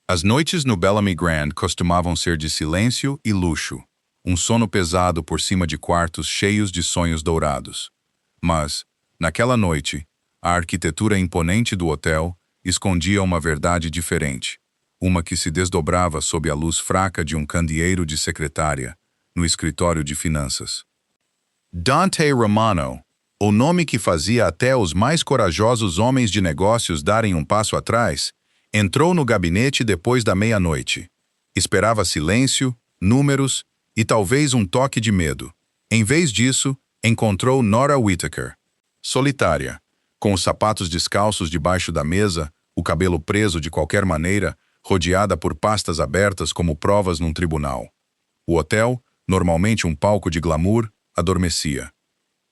As noites no Bellamy Grand costumavam ser de silêncio e luxo, um sono pesado por cima de quartos cheios de sonhos dourados. Mas, naquela noite, a arquitetura imponente do hotel escondia uma verdade diferente, uma que se desdobrava sob a luz fraca de um candeeiro de secretária, no escritório de finanças. Dante Romano, o nome que fazia até os mais corajosos homens de negócios darem um passo atrás, entrou no gabinete depois da meia-noite. Esperava silêncio, números e talvez um toque de medo. Em vez disso, encontrou Nora Whittaker, solitária, com os sapatos descalços debaixo da mesa, o cabelo preso de qualquer maneira, rodeada por pastas abertas como provas num tribunal. O hotel, normalmente um palco de glamour, adormecia.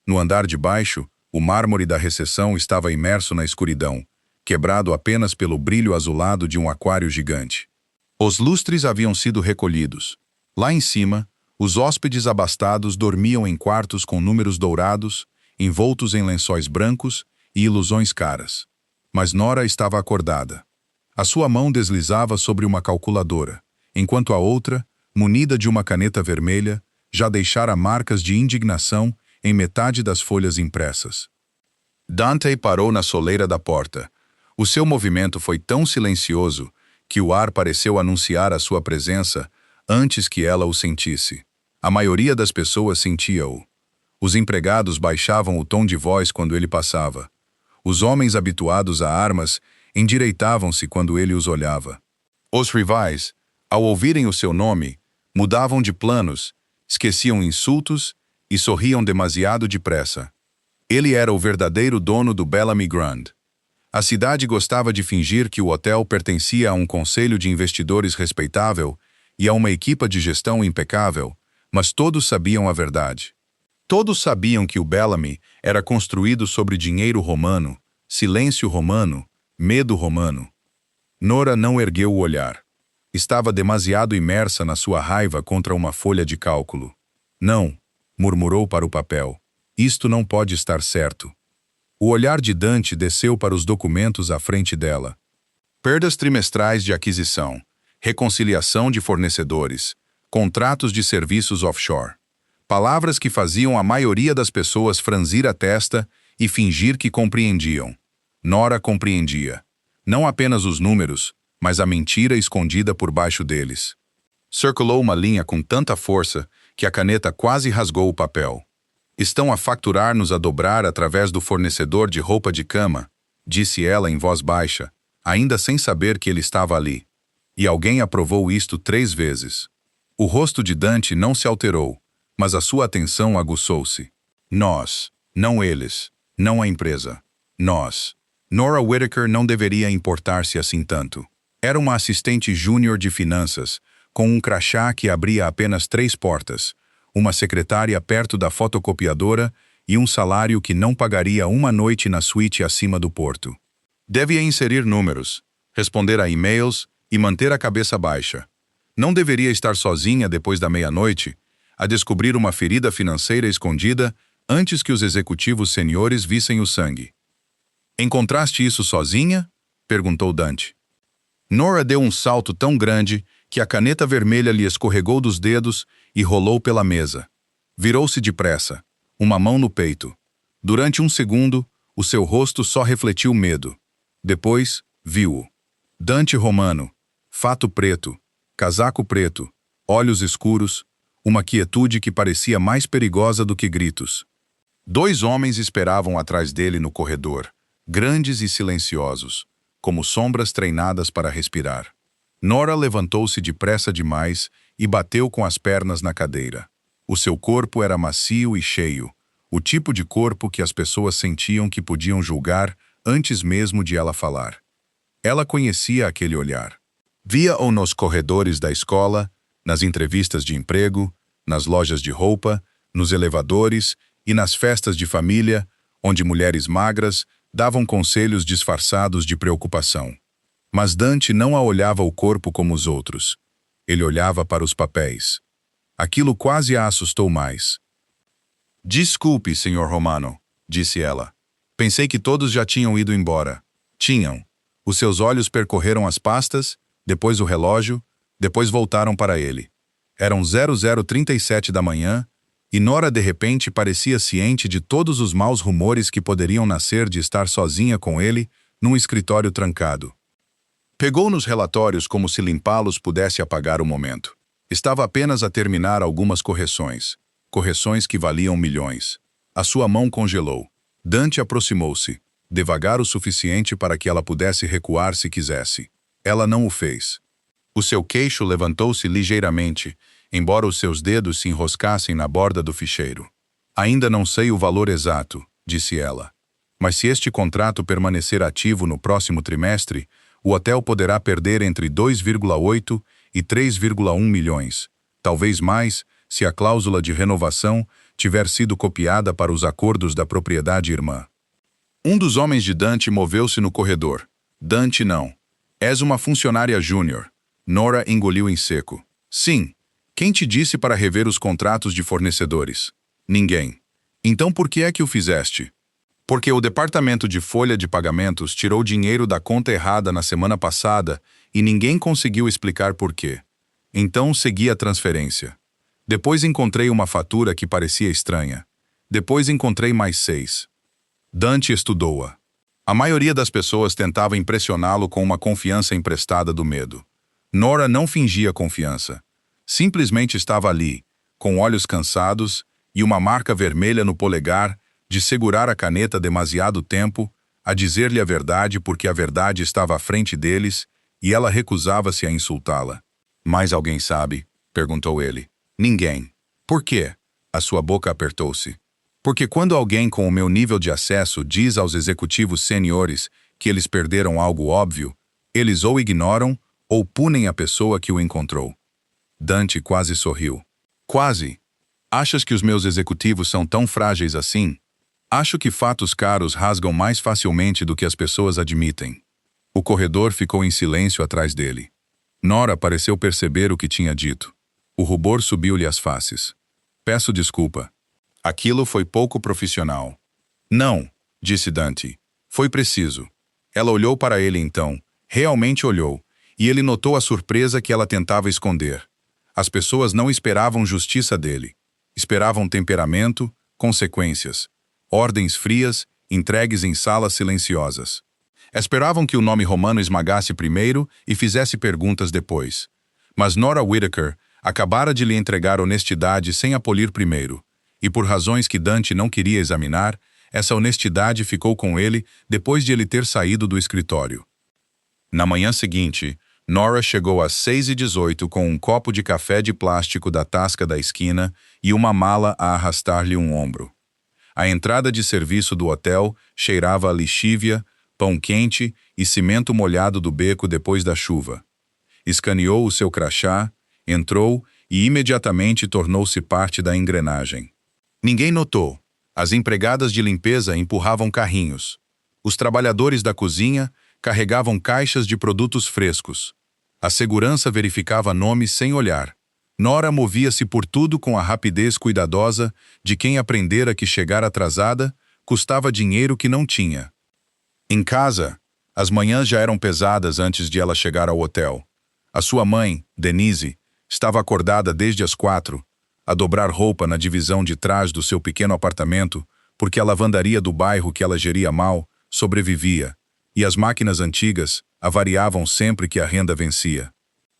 No andar de baixo, o mármore da recepção estava imerso na escuridão, quebrado apenas pelo brilho azulado de um aquário gigante. Os lustres haviam sido recolhidos. Lá em cima, os hóspedes abastados dormiam em quartos com números dourados, envoltos em lençóis brancos e ilusões caras. Mas Nora estava acordada. A sua mão deslizava sobre uma calculadora, enquanto a outra, munida de uma caneta vermelha, já deixara marcas de indignação em metade das folhas impressas. Dante parou na soleira da porta. O seu movimento foi tão silencioso que o ar pareceu anunciar a sua presença antes que ela o sentisse. A maioria das pessoas sentia-o. Os empregados baixavam o tom de voz quando ele passava. Os homens habituados a armas endireitavam-se quando ele os olhava. Os rivais, ao ouvirem o seu nome, mudavam de planos, esqueciam insultos e sorriam demasiado depressa. Ele era o verdadeiro dono do Bellamy Grand. A cidade gostava de fingir que o hotel pertencia a um conselho de investidores respeitável e a uma equipa de gestão impecável, mas todos sabiam a verdade. Todos sabiam que o Bellamy era construído sobre dinheiro romano, silêncio romano, medo romano. Nora não ergueu o olhar. Estava demasiado imersa na sua raiva contra uma folha de cálculo. Não, murmurou para o papel. Isto não pode estar certo. O olhar de Dante desceu para os documentos à frente dela. Perdas trimestrais de aquisição, reconciliação de fornecedores, contratos de serviços offshore. Palavras que faziam a maioria das pessoas franzir a testa e fingir que compreendiam. Nora compreendia. Não apenas os números, mas a mentira escondida por baixo deles. Circulou uma linha com tanta força que a caneta quase rasgou o papel. Estão a facturar-nos a dobrar através do fornecedor de roupa de cama, disse ela em voz baixa, ainda sem saber que ele estava ali. E alguém aprovou isto 3 vezes. O rosto de Dante não se alterou, mas a sua atenção aguçou-se. Nós, não eles, não a empresa. Nós. Nora Whittaker não deveria importar-se assim tanto. Era uma assistente júnior de finanças, com um crachá que abria apenas 3 portas, uma secretária perto da fotocopiadora e um salário que não pagaria uma noite na suíte acima do porto. Devia inserir números, responder a e-mails e manter a cabeça baixa. Não deveria estar sozinha depois da meia-noite, a descobrir uma ferida financeira escondida antes que os executivos seniores vissem o sangue. Encontraste isso sozinha? Perguntou Dante. Nora deu um salto tão grande que a caneta vermelha lhe escorregou dos dedos e rolou pela mesa. Virou-se depressa, uma mão no peito. Durante um segundo, o seu rosto só refletiu medo. Depois, viu-o. Dante Romano, fato preto, casaco preto, olhos escuros, uma quietude que parecia mais perigosa do que gritos. 2 homens esperavam atrás dele no corredor, grandes e silenciosos, como sombras treinadas para respirar. Nora levantou-se depressa demais e bateu com as pernas na cadeira. O seu corpo era macio e cheio, o tipo de corpo que as pessoas sentiam que podiam julgar antes mesmo de ela falar. Ela conhecia aquele olhar. Via-o nos corredores da escola, nas entrevistas de emprego, nas lojas de roupa, nos elevadores e nas festas de família, onde mulheres magras davam conselhos disfarçados de preocupação. Mas Dante não a olhava o corpo como os outros. Ele olhava para os papéis. Aquilo quase a assustou mais. Desculpe, Sr. Romano, disse ela. Pensei que todos já tinham ido embora. Tinham. Os seus olhos percorreram as pastas, depois o relógio, depois voltaram para ele. Eram 00:37 da manhã, e Nora de repente parecia ciente de todos os maus rumores que poderiam nascer de estar sozinha com ele num escritório trancado. Pegou nos relatórios como se limpá-los pudesse apagar o momento. Estava apenas a terminar algumas correções. Correções que valiam milhões. A sua mão congelou. Dante aproximou-se, devagar o suficiente para que ela pudesse recuar se quisesse. Ela não o fez. O seu queixo levantou-se ligeiramente, embora os seus dedos se enroscassem na borda do ficheiro. Ainda não sei o valor exato, disse ela. Mas se este contrato permanecer ativo no próximo trimestre, o hotel poderá perder entre 2,8 e 3,1 milhões, talvez mais, se a cláusula de renovação tiver sido copiada para os acordos da propriedade irmã. Um dos homens de Dante moveu-se no corredor. Dante não. És uma funcionária júnior. Nora engoliu em seco. Sim. Quem te disse para rever os contratos de fornecedores? Ninguém. Então por que é que o fizeste? Porque o departamento de folha de pagamentos tirou dinheiro da conta errada na semana passada e ninguém conseguiu explicar por quê. Então segui a transferência. Depois encontrei uma fatura que parecia estranha. Depois encontrei mais 6. Dante estudou-a. A maioria das pessoas tentava impressioná-lo com uma confiança emprestada do medo. Nora não fingia confiança. Simplesmente estava ali, com olhos cansados e uma marca vermelha no polegar de segurar a caneta demasiado tempo, a dizer-lhe a verdade porque a verdade estava à frente deles e ela recusava-se a insultá-la. Mais alguém sabe? Perguntou ele. Ninguém. Por quê? A sua boca apertou-se. Porque quando alguém com o meu nível de acesso diz aos executivos seniores que eles perderam algo óbvio, eles ou ignoram ou punem a pessoa que o encontrou. Dante quase sorriu. Quase. Achas que os meus executivos são tão frágeis assim? Acho que fatos caros rasgam mais facilmente do que as pessoas admitem. O corredor ficou em silêncio atrás dele. Nora pareceu perceber o que tinha dito. O rubor subiu-lhe às faces. Peço desculpa. Aquilo foi pouco profissional. Não, disse Dante. Foi preciso. Ela olhou para ele então, realmente olhou, e ele notou a surpresa que ela tentava esconder. As pessoas não esperavam justiça dele. Esperavam temperamento, consequências, ordens frias, entregues em salas silenciosas. Esperavam que o nome romano esmagasse primeiro e fizesse perguntas depois. Mas Nora Whittaker acabara de lhe entregar honestidade sem a polir primeiro, e por razões que Dante não queria examinar, essa honestidade ficou com ele depois de ele ter saído do escritório. Na manhã seguinte, Nora chegou às 6h18 com um copo de café de plástico da tasca da esquina e uma mala a arrastar-lhe um ombro. A entrada de serviço do hotel cheirava a lixívia, pão quente e cimento molhado do beco depois da chuva. Escaneou o seu crachá, entrou e imediatamente tornou-se parte da engrenagem. Ninguém notou. As empregadas de limpeza empurravam carrinhos. Os trabalhadores da cozinha carregavam caixas de produtos frescos. A segurança verificava nomes sem olhar. Nora movia-se por tudo com a rapidez cuidadosa de quem aprendera que chegar atrasada custava dinheiro que não tinha. Em casa, as manhãs já eram pesadas antes de ela chegar ao hotel. A sua mãe, Denise, estava acordada desde as 4, a dobrar roupa na divisão de trás do seu pequeno apartamento, porque a lavandaria do bairro que ela geria mal sobrevivia, e as máquinas antigas avariavam sempre que a renda vencia.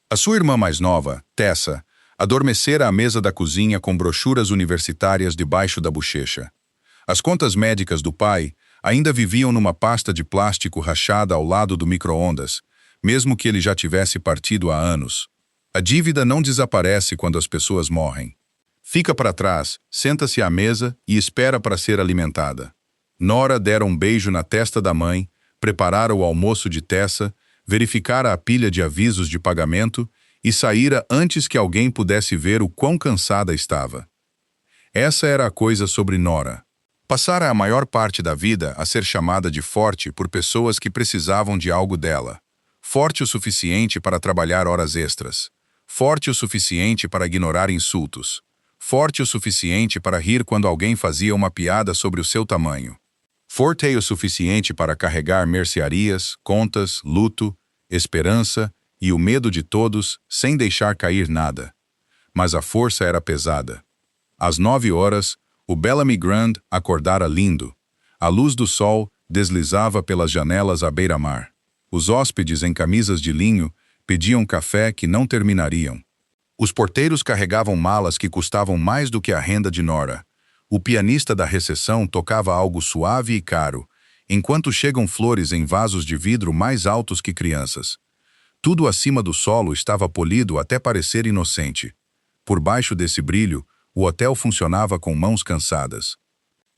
A sua irmã mais nova, Tessa, adormecera à mesa da cozinha com brochuras universitárias debaixo da bochecha. As contas médicas do pai ainda viviam numa pasta de plástico rachada ao lado do micro-ondas, mesmo que ele já tivesse partido há anos. A dívida não desaparece quando as pessoas morrem. Fica para trás, senta-se à mesa e espera para ser alimentada. Nora dera um beijo na testa da mãe, preparara o almoço de Tessa, verificara a pilha de avisos de pagamento e saíra antes que alguém pudesse ver o quão cansada estava. Essa era a coisa sobre Nora. Passara a maior parte da vida a ser chamada de forte por pessoas que precisavam de algo dela. Forte o suficiente para trabalhar horas extras. Forte o suficiente para ignorar insultos. Forte o suficiente para rir quando alguém fazia uma piada sobre o seu tamanho. Forte o suficiente para carregar mercearias, contas, luto, esperança e o medo de todos, sem deixar cair nada. Mas a força era pesada. Às 9 horas, o Bellamy Grand acordara lindo. A luz do sol deslizava pelas janelas à beira-mar. Os hóspedes em camisas de linho pediam café que não terminariam. Os porteiros carregavam malas que custavam mais do que a renda de Nora. O pianista da recepção tocava algo suave e caro, enquanto chegam flores em vasos de vidro mais altos que crianças. Tudo acima do solo estava polido até parecer inocente. Por baixo desse brilho, o hotel funcionava com mãos cansadas.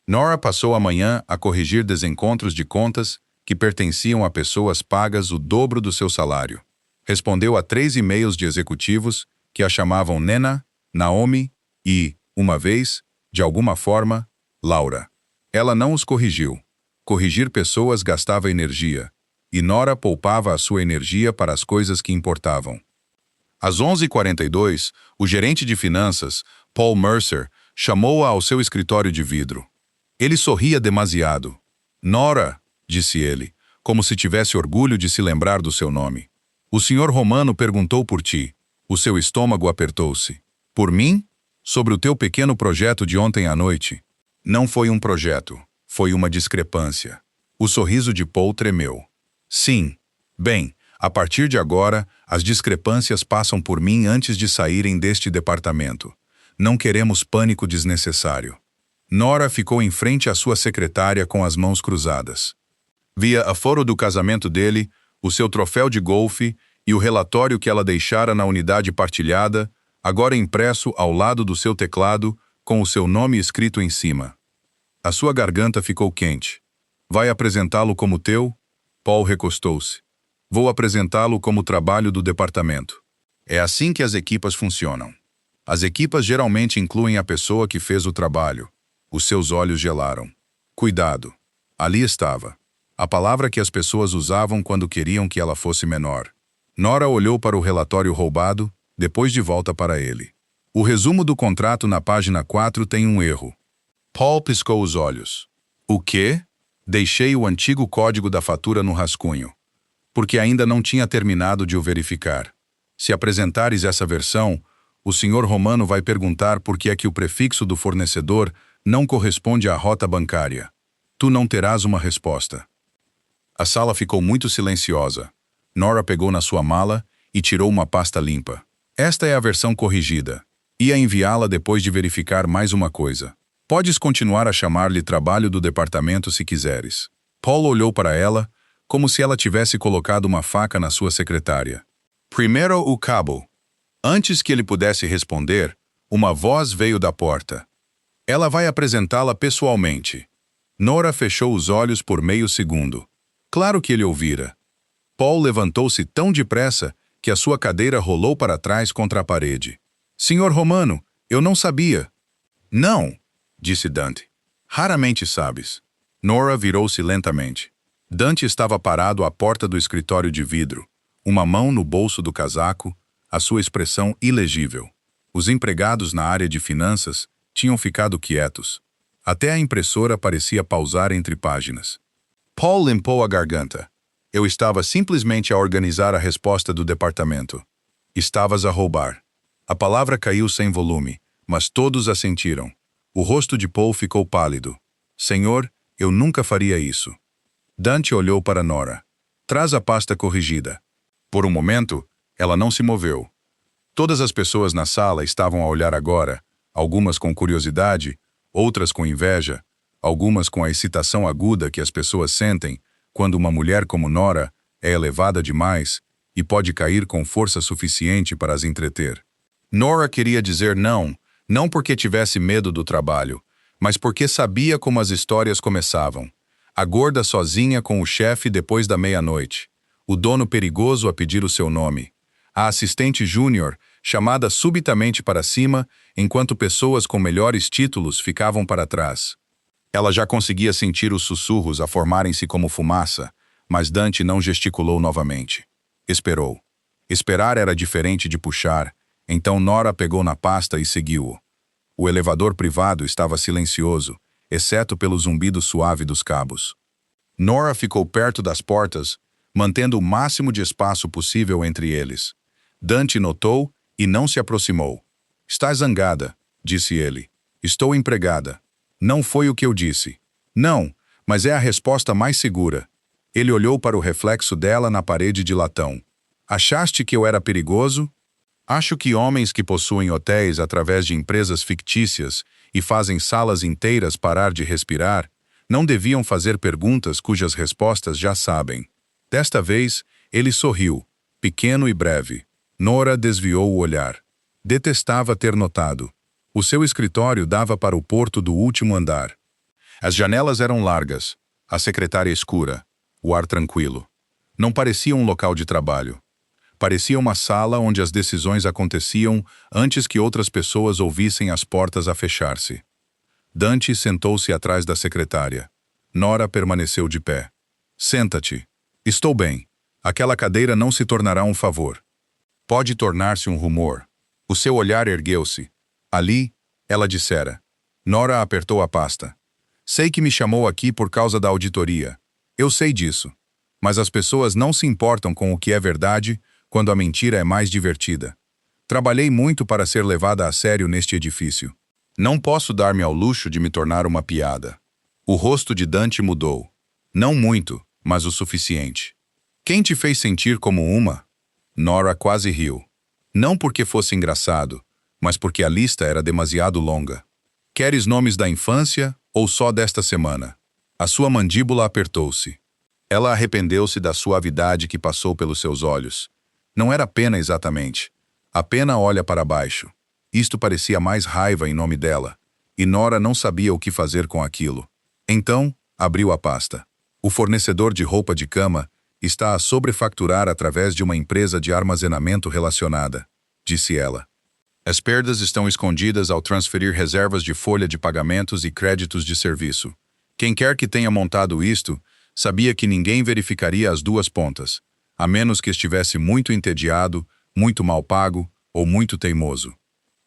Nora passou a manhã a corrigir desencontros de contas que pertenciam a pessoas pagas o dobro do seu salário. Respondeu a 3 e-mails de executivos que a chamavam Nena, Naomi e, uma vez, de alguma forma, Laura. Ela não os corrigiu. Corrigir pessoas gastava energia, e Nora poupava a sua energia para as coisas que importavam. Às 11h42, o gerente de finanças, Paul Mercer, chamou-a ao seu escritório de vidro. Ele sorria demasiado. Nora, disse ele, como se tivesse orgulho de se lembrar do seu nome. O senhor Romano perguntou por ti. O seu estômago apertou-se. Por mim? Sobre o teu pequeno projeto de ontem à noite. Não foi um projeto, foi uma discrepância. O sorriso de Paul tremeu. Sim. Bem, a partir de agora, as discrepâncias passam por mim antes de saírem deste departamento. Não queremos pânico desnecessário. Nora ficou em frente à sua secretária com as mãos cruzadas. Via a foto do casamento dele, o seu troféu de golfe e o relatório que ela deixara na unidade partilhada, agora impresso ao lado do seu teclado, com o seu nome escrito em cima. A sua garganta ficou quente. Vai apresentá-lo como teu? Paul recostou-se. Vou apresentá-lo como trabalho do departamento. É assim que as equipas funcionam. As equipas geralmente incluem a pessoa que fez o trabalho. Os seus olhos gelaram. Cuidado. Ali estava. A palavra que as pessoas usavam quando queriam que ela fosse menor. Nora olhou para o relatório roubado, depois de volta para ele. O resumo do contrato na página 4 tem um erro. Paul piscou os olhos. O quê? Deixei o antigo código da fatura no rascunho, porque ainda não tinha terminado de o verificar. Se apresentares essa versão, o senhor Romano vai perguntar por que é que o prefixo do fornecedor não corresponde à rota bancária. Tu não terás uma resposta. A sala ficou muito silenciosa. Nora pegou na sua mala e tirou uma pasta limpa. Esta é a versão corrigida. Ia enviá-la depois de verificar mais uma coisa. Podes continuar a chamar-lhe trabalho do departamento se quiseres. Paul olhou para ela, como se ela tivesse colocado uma faca na sua secretária. Primeiro o cabo. Antes que ele pudesse responder, uma voz veio da porta. Ela vai apresentá-la pessoalmente. Nora fechou os olhos por meio segundo. Claro que ele ouvira. Paul levantou-se tão depressa que a sua cadeira rolou para trás contra a parede. Senhor Romano, eu não sabia. Não, disse Dante. Raramente sabes. Nora virou-se lentamente. Dante estava parado à porta do escritório de vidro, uma mão no bolso do casaco, a sua expressão ilegível. Os empregados na área de finanças tinham ficado quietos. Até a impressora parecia pausar entre páginas. Paul limpou a garganta. Eu estava simplesmente a organizar a resposta do departamento. Estavas a roubar. A palavra caiu sem volume, mas todos a sentiram. O rosto de Paul ficou pálido. Senhor, eu nunca faria isso. Dante olhou para Nora. Traz a pasta corrigida. Por um momento, ela não se moveu. Todas as pessoas na sala estavam a olhar agora, algumas com curiosidade, outras com inveja, algumas com a excitação aguda que as pessoas sentem quando uma mulher como Nora é elevada demais e pode cair com força suficiente para as entreter. Nora queria dizer não, não porque tivesse medo do trabalho, mas porque sabia como as histórias começavam. A gorda sozinha com o chefe depois da meia-noite, o dono perigoso a pedir o seu nome, a assistente júnior chamada subitamente para cima enquanto pessoas com melhores títulos ficavam para trás. Ela já conseguia sentir os sussurros a formarem-se como fumaça, mas Dante não gesticulou novamente. Esperou. Esperar era diferente de puxar, então Nora pegou na pasta e seguiu-o. O elevador privado estava silencioso, exceto pelo zumbido suave dos cabos. Nora ficou perto das portas, mantendo o máximo de espaço possível entre eles. Dante notou e não se aproximou. Estás zangada, disse ele. Estou empregada. Não foi o que eu disse. Não, mas é a resposta mais segura. Ele olhou para o reflexo dela na parede de latão. Achaste que eu era perigoso? Acho que homens que possuem hotéis através de empresas fictícias e fazem salas inteiras parar de respirar, não deviam fazer perguntas cujas respostas já sabem. Desta vez, ele sorriu, pequeno e breve. Nora desviou o olhar. Detestava ter notado. O seu escritório dava para o porto do último andar. As janelas eram largas, a secretária escura, o ar tranquilo. Não parecia um local de trabalho. Parecia uma sala onde as decisões aconteciam antes que outras pessoas ouvissem as portas a fechar-se. Dante sentou-se atrás da secretária. Nora permaneceu de pé. Senta-te. Estou bem. Aquela cadeira não se tornará um favor. Pode tornar-se um rumor. O seu olhar ergueu-se. Ali, ela dissera. Nora apertou a pasta. Sei que me chamou aqui por causa da auditoria. Eu sei disso. Mas as pessoas não se importam com o que é verdade quando a mentira é mais divertida. Trabalhei muito para ser levada a sério neste edifício. Não posso dar-me ao luxo de me tornar uma piada. O rosto de Dante mudou. Não muito, mas o suficiente. Quem te fez sentir como uma? Nora quase riu. Não porque fosse engraçado, mas porque a lista era demasiado longa. Queres nomes da infância ou só desta semana? A sua mandíbula apertou-se. Ela arrependeu-se da suavidade que passou pelos seus olhos. Não era pena exatamente. A pena olha para baixo. Isto parecia mais raiva em nome dela, e Nora não sabia o que fazer com aquilo. Então, abriu a pasta. O fornecedor de roupa de cama está a sobrefaturar através de uma empresa de armazenamento relacionada, disse ela. As perdas estão escondidas ao transferir reservas de folha de pagamentos e créditos de serviço. Quem quer que tenha montado isto, sabia que ninguém verificaria as duas pontas, a menos que estivesse muito entediado, muito mal pago ou muito teimoso.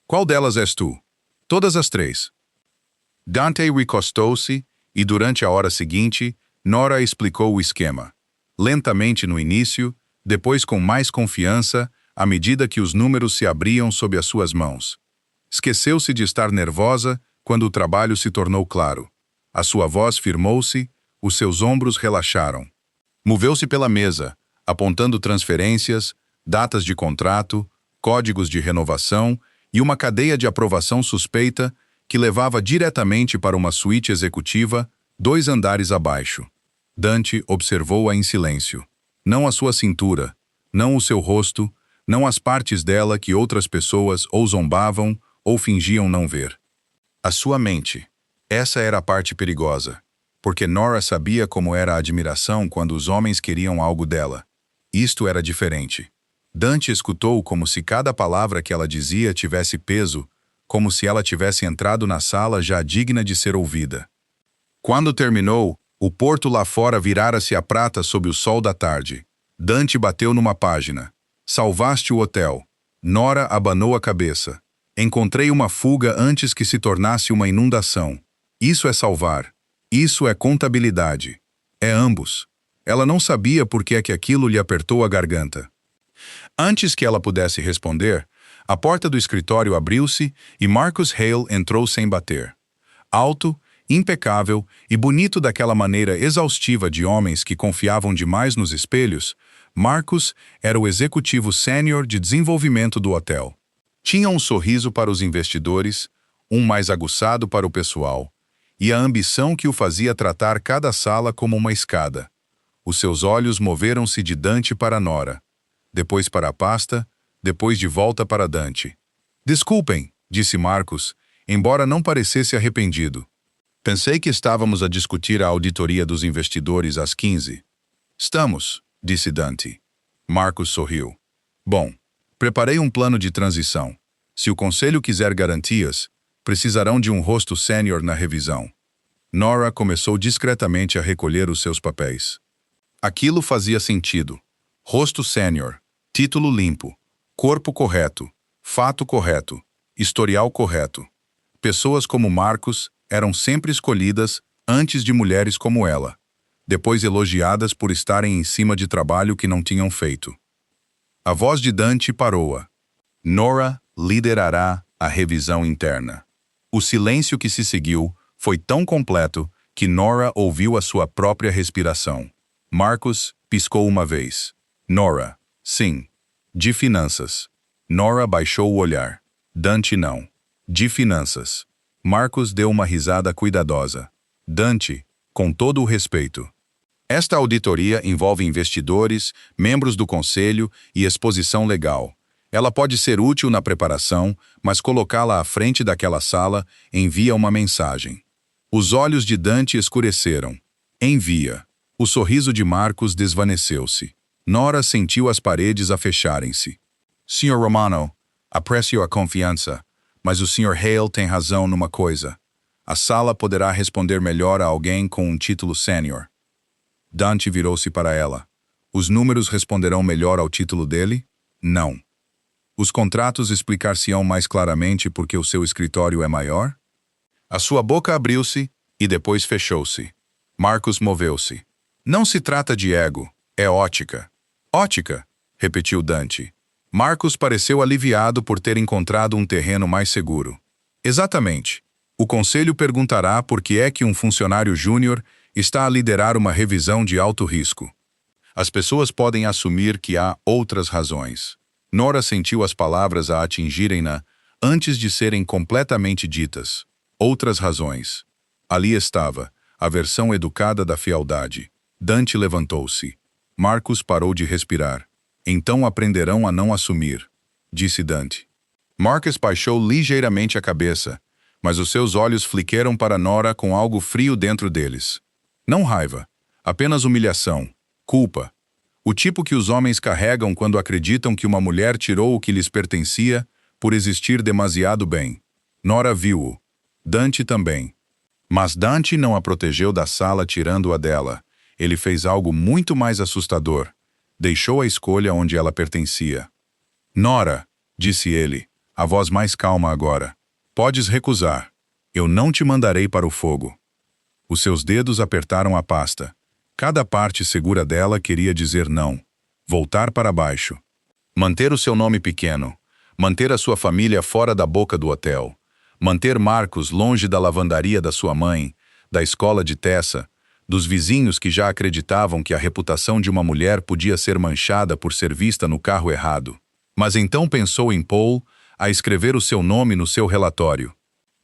Qual delas és tu? Todas as três. Dante recostou-se e, durante a hora seguinte, Nora explicou o esquema. Lentamente no início, depois com mais confiança, à medida que os números se abriam sob as suas mãos. Esqueceu-se de estar nervosa quando o trabalho se tornou claro. A sua voz firmou-se, os seus ombros relaxaram. Moveu-se pela mesa, apontando transferências, datas de contrato, códigos de renovação e uma cadeia de aprovação suspeita que levava diretamente para uma suíte executiva 2 andares abaixo. Dante observou-a em silêncio. Não a sua cintura, não o seu rosto, não as partes dela que outras pessoas ou zombavam ou fingiam não ver. A sua mente. Essa era a parte perigosa, porque Nora sabia como era a admiração quando os homens queriam algo dela. Isto era diferente. Dante escutou como se cada palavra que ela dizia tivesse peso, como se ela tivesse entrado na sala já digna de ser ouvida. Quando terminou, o porto lá fora virara-se a prata sob o sol da tarde. Dante bateu numa página. Salvaste o hotel. Nora abanou a cabeça. Encontrei uma fuga antes que se tornasse uma inundação. Isso é salvar. Isso é contabilidade. É ambos. Ela não sabia por que é que aquilo lhe apertou a garganta. Antes que ela pudesse responder, a porta do escritório abriu-se e Marcus Hale entrou sem bater. Alto, impecável e bonito daquela maneira exaustiva de homens que confiavam demais nos espelhos, Marcus era o executivo sênior de desenvolvimento do hotel. Tinha um sorriso para os investidores, um mais aguçado para o pessoal, e a ambição que o fazia tratar cada sala como uma escada. Os seus olhos moveram-se de Dante para Nora, depois para a pasta, depois de volta para Dante. Desculpem, disse Marcus, embora não parecesse arrependido. Pensei que estávamos a discutir a auditoria dos investidores às 15. Estamos, disse Dante. Marcus sorriu. Bom, preparei um plano de transição. Se o conselho quiser garantias, precisarão de um rosto sênior na revisão. Nora começou discretamente a recolher os seus papéis. Aquilo fazia sentido. Rosto sênior, título limpo, corpo correto, fato correto, historial correto. Pessoas como Marcus eram sempre escolhidas antes de mulheres como ela. depois elogiadas por estarem em cima de trabalho que não tinham feito. A voz de Dante parou-a. Nora liderará a revisão interna. O silêncio que se seguiu foi tão completo que Nora ouviu a sua própria respiração. Marcus piscou uma vez. Nora, sim. De finanças. Nora baixou o olhar. Dante não. De finanças. Marcus deu uma risada cuidadosa. Dante, com todo o respeito. Esta auditoria envolve investidores, membros do conselho e exposição legal. Ela pode ser útil na preparação, mas colocá-la à frente daquela sala envia uma mensagem. Os olhos de Dante escureceram. Envia. O sorriso de Marcus desvaneceu-se. Nora sentiu as paredes a fecharem-se. Sr. Romano, aprecio a confiança, mas o Sr. Hale tem razão numa coisa. A sala poderá responder melhor a alguém com um título sênior. Dante virou-se para ela. Os números responderão melhor ao título dele? Não. Os contratos explicar-se-ão mais claramente porque o seu escritório é maior? A sua boca abriu-se e depois fechou-se. Marcus moveu-se. Não se trata de ego, é ótica. Ótica, repetiu Dante. Marcus pareceu aliviado por ter encontrado um terreno mais seguro. Exatamente. O conselho perguntará por que é que um funcionário júnior está a liderar uma revisão de alto risco. As pessoas podem assumir que há outras razões. Nora sentiu as palavras a atingirem-na antes de serem completamente ditas. Outras razões. Ali estava, a versão educada da fealdade. Dante levantou-se. Marcus parou de respirar. Então aprenderão a não assumir, disse Dante. Marcus baixou ligeiramente a cabeça, mas os seus olhos fliqueram para Nora com algo frio dentro deles. Não raiva, apenas humilhação, culpa. O tipo que os homens carregam quando acreditam que uma mulher tirou o que lhes pertencia por existir demasiado bem. Nora viu-o. Dante também. Mas Dante não a protegeu da sala tirando-a dela. Ele fez algo muito mais assustador. Deixou a escolha onde ela pertencia. Nora, disse ele, a voz mais calma agora. Podes recusar. Eu não te mandarei para o fogo. Os seus dedos apertaram a pasta. Cada parte segura dela queria dizer não. Voltar para baixo. Manter o seu nome pequeno. Manter a sua família fora da boca do hotel. Manter Marcus longe da lavandaria da sua mãe, da escola de Tessa, dos vizinhos que já acreditavam que a reputação de uma mulher podia ser manchada por ser vista no carro errado. Mas então pensou em Paul a escrever o seu nome no seu relatório.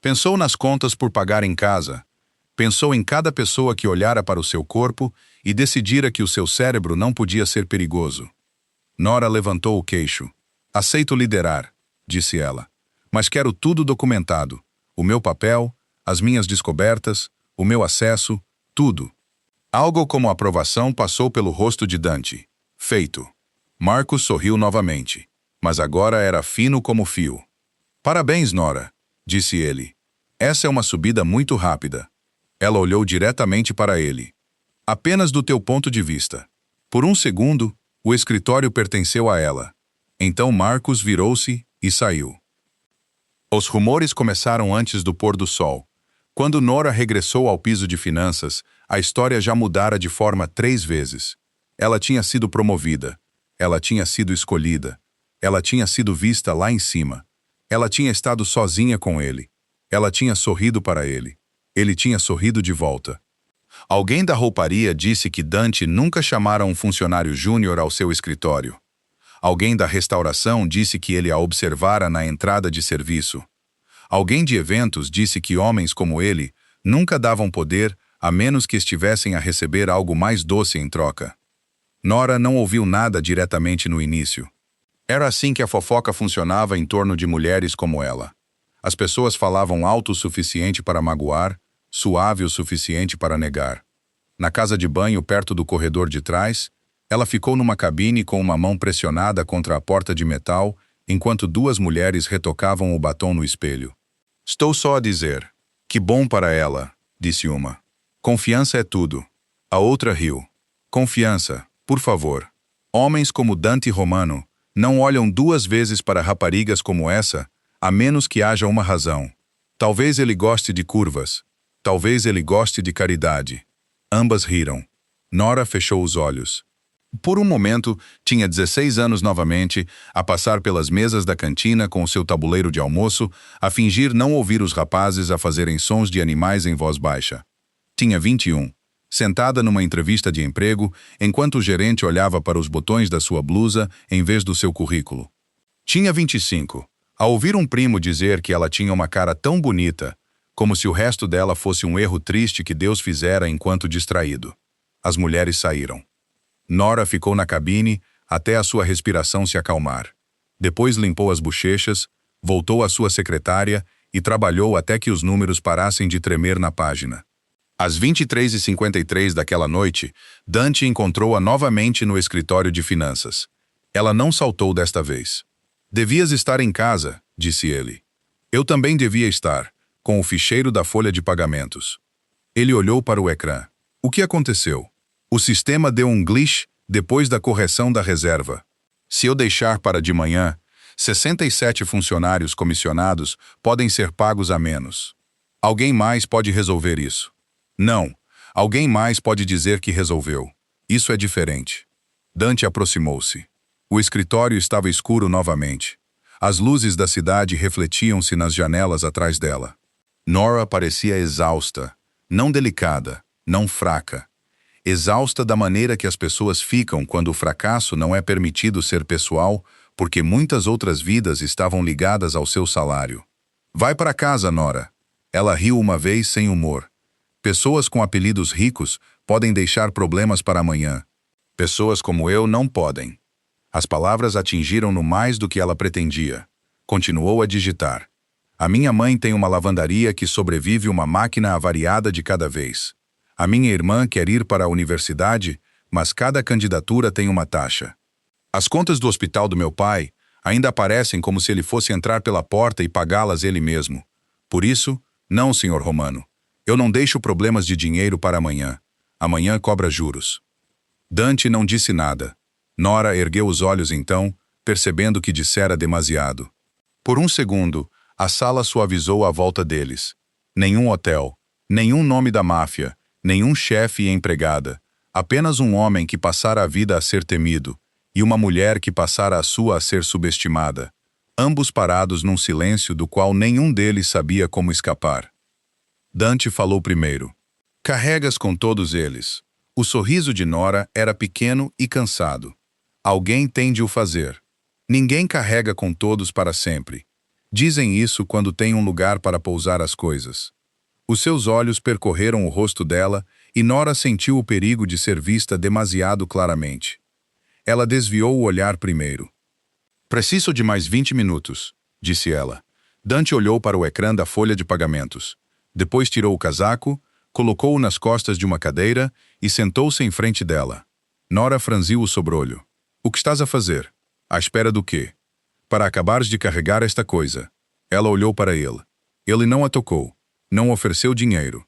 Pensou nas contas por pagar em casa. Pensou em cada pessoa que olhara para o seu corpo e decidira que o seu cérebro não podia ser perigoso. Nora levantou o queixo. Aceito liderar, disse ela. Mas quero tudo documentado. O meu papel, as minhas descobertas, o meu acesso, tudo. Algo como aprovação passou pelo rosto de Dante. Feito. Marcus sorriu novamente, mas agora era fino como fio. Parabéns, Nora, disse ele. Essa é uma subida muito rápida. Ela olhou diretamente para ele. Apenas do teu ponto de vista. Por um segundo, o escritório pertenceu a ela. Então Marcus virou-se e saiu. Os rumores começaram antes do pôr do sol. Quando Nora regressou ao piso de finanças, a história já mudara de forma 3 vezes. Ela tinha sido promovida. Ela tinha sido escolhida. Ela tinha sido vista lá em cima. Ela tinha estado sozinha com ele. Ela tinha sorrido para ele. Ele tinha sorrido de volta. Alguém da rouparia disse que Dante nunca chamara um funcionário júnior ao seu escritório. Alguém da restauração disse que ele a observara na entrada de serviço. Alguém de eventos disse que homens como ele nunca davam poder a menos que estivessem a receber algo mais doce em troca. Nora não ouviu nada diretamente no início. Era assim que a fofoca funcionava em torno de mulheres como ela. As pessoas falavam alto o suficiente para magoar, suave o suficiente para negar. Na casa de banho, perto do corredor de trás, ela ficou numa cabine com uma mão pressionada contra a porta de metal, enquanto 2 mulheres retocavam o batom no espelho. Estou só a dizer. Que bom para ela, disse uma. Confiança é tudo. A outra riu. Confiança, por favor. Homens como Dante Romano não olham 2 vezes para raparigas como essa, a menos que haja uma razão. Talvez ele goste de curvas. Talvez ele goste de caridade. Ambas riram. Nora fechou os olhos. Por um momento, tinha 16 anos novamente, a passar pelas mesas da cantina com o seu tabuleiro de almoço, a fingir não ouvir os rapazes a fazerem sons de animais em voz baixa. Tinha 21, sentada numa entrevista de emprego, enquanto o gerente olhava para os botões da sua blusa em vez do seu currículo. Tinha 25, ao ouvir um primo dizer que ela tinha uma cara tão bonita, como se o resto dela fosse um erro triste que Deus fizera enquanto distraído. As mulheres saíram. Nora ficou na cabine até a sua respiração se acalmar. Depois limpou as bochechas, voltou à sua secretária e trabalhou até que os números parassem de tremer na página. Às 23h53 daquela noite, Dante encontrou-a novamente no escritório de finanças. Ela não saltou desta vez. "Devias estar em casa", disse ele. "Eu também devia estar, com o ficheiro da folha de pagamentos." Ele olhou para o ecrã. O que aconteceu? O sistema deu um glitch depois da correção da reserva. Se eu deixar para de manhã, 67 funcionários comissionados podem ser pagos a menos. Alguém mais pode resolver isso? Não. Alguém mais pode dizer que resolveu. Isso é diferente. Dante aproximou-se. O escritório estava escuro novamente. As luzes da cidade refletiam-se nas janelas atrás dela. Nora parecia exausta, não delicada, não fraca. Exausta da maneira que as pessoas ficam quando o fracasso não é permitido ser pessoal, porque muitas outras vidas estavam ligadas ao seu salário. "Vai para casa, Nora." Ela riu uma vez sem humor. "Pessoas com apelidos ricos podem deixar problemas para amanhã. Pessoas como eu não podem." As palavras atingiram-no mais do que ela pretendia. Continuou a digitar. "A minha mãe tem uma lavandaria que sobrevive uma máquina avariada de cada vez. A minha irmã quer ir para a universidade, mas cada candidatura tem uma taxa. As contas do hospital do meu pai ainda aparecem como se ele fosse entrar pela porta e pagá-las ele mesmo. Por isso, não, senhor Romano. Eu não deixo problemas de dinheiro para amanhã. Amanhã cobra juros." Dante não disse nada. Nora ergueu os olhos então, percebendo que dissera demasiado. Por um segundo, a sala suavizou à volta deles. Nenhum hotel, nenhum nome da máfia, nenhum chefe e empregada, apenas um homem que passara a vida a ser temido e uma mulher que passara a sua a ser subestimada, ambos parados num silêncio do qual nenhum deles sabia como escapar. Dante falou primeiro. "Carregas com todos eles." O sorriso de Nora era pequeno e cansado. "Alguém tem de o fazer. Ninguém carrega com todos para sempre. Dizem isso quando tem um lugar para pousar as coisas." Os seus olhos percorreram o rosto dela e Nora sentiu o perigo de ser vista demasiado claramente. Ela desviou o olhar primeiro. "Preciso de mais 20 minutos", disse ela. Dante olhou para o ecrã da folha de pagamentos. Depois tirou o casaco, colocou-o nas costas de uma cadeira e sentou-se em frente dela. Nora franziu o sobrolho. "O que estás a fazer? À espera do quê?" "Para acabares de carregar esta coisa." Ela olhou para ele. Ele não a tocou. Não ofereceu dinheiro.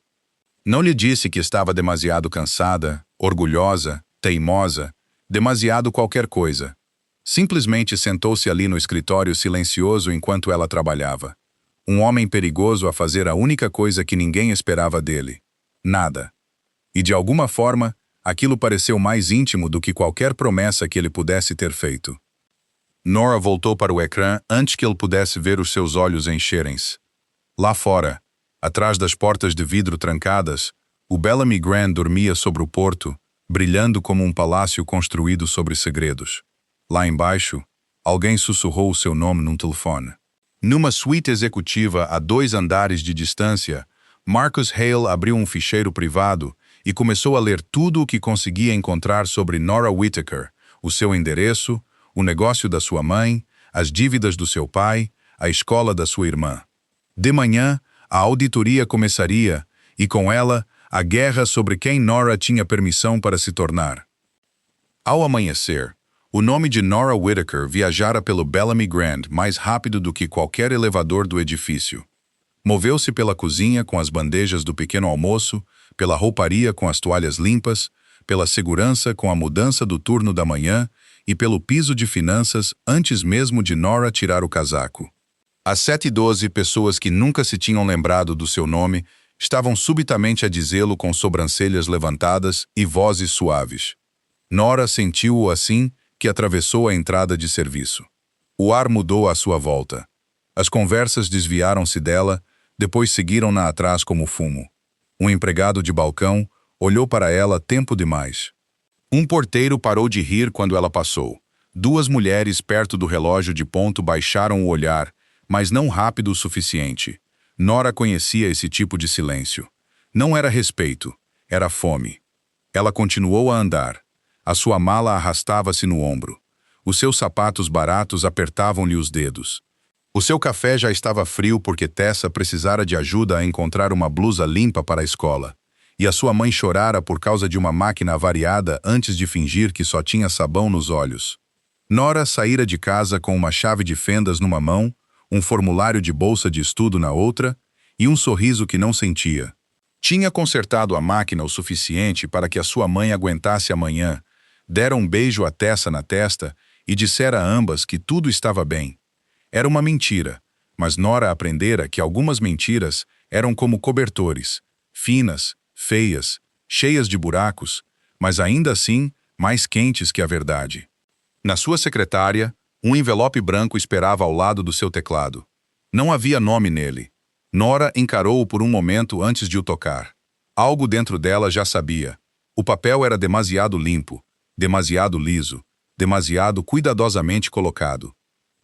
Não lhe disse que estava demasiado cansada, orgulhosa, teimosa, demasiado qualquer coisa. Simplesmente sentou-se ali no escritório silencioso enquanto ela trabalhava. Um homem perigoso a fazer a única coisa que ninguém esperava dele. Nada. E de alguma forma, aquilo pareceu mais íntimo do que qualquer promessa que ele pudesse ter feito. Nora voltou para o ecrã antes que ele pudesse ver os seus olhos encherem-se. Lá fora, atrás das portas de vidro trancadas, o Bellamy Grand dormia sobre o porto, brilhando como um palácio construído sobre segredos. Lá embaixo, alguém sussurrou o seu nome num telefone. Numa suíte executiva a 2 andares de distância, Marcus Hale abriu um ficheiro privado e começou a ler tudo o que conseguia encontrar sobre Nora Whittaker, o seu endereço, o negócio da sua mãe, as dívidas do seu pai, a escola da sua irmã. De manhã, a auditoria começaria, e com ela, a guerra sobre quem Nora tinha permissão para se tornar. Ao amanhecer, o nome de Nora Whittaker viajara pelo Bellamy Grand mais rápido do que qualquer elevador do edifício. Moveu-se pela cozinha com as bandejas do pequeno almoço, pela rouparia com as toalhas limpas, pela segurança com a mudança do turno da manhã e pelo piso de finanças antes mesmo de Nora tirar o casaco. As 7 e 12 pessoas que nunca se tinham lembrado do seu nome estavam subitamente a dizê-lo com sobrancelhas levantadas e vozes suaves. Nora sentiu-o assim que atravessou a entrada de serviço. O ar mudou à sua volta. As conversas desviaram-se dela, depois seguiram-na atrás como fumo. Um empregado de balcão olhou para ela tempo demais. Um porteiro parou de rir quando ela passou. Duas mulheres perto do relógio de ponto baixaram o olhar, mas não rápido o suficiente. Nora conhecia esse tipo de silêncio. Não era respeito, era fome. Ela continuou a andar. A sua mala arrastava-se no ombro. Os seus sapatos baratos apertavam-lhe os dedos. O seu café já estava frio porque Tessa precisara de ajuda a encontrar uma blusa limpa para a escola. E a sua mãe chorara por causa de uma máquina avariada antes de fingir que só tinha sabão nos olhos. Nora saíra de casa com uma chave de fendas numa mão, um formulário de bolsa de estudo na outra e um sorriso que não sentia. Tinha consertado a máquina o suficiente para que a sua mãe aguentasse amanhã, dera um beijo a Tessa na testa e dissera a ambas que tudo estava bem. Era uma mentira, mas Nora aprendera que algumas mentiras eram como cobertores, finas, feias, cheias de buracos, mas ainda assim mais quentes que a verdade. Na sua secretária, um envelope branco esperava ao lado do seu teclado. Não havia nome nele. Nora encarou-o por um momento antes de o tocar. Algo dentro dela já sabia. O papel era demasiado limpo, demasiado liso, demasiado cuidadosamente colocado.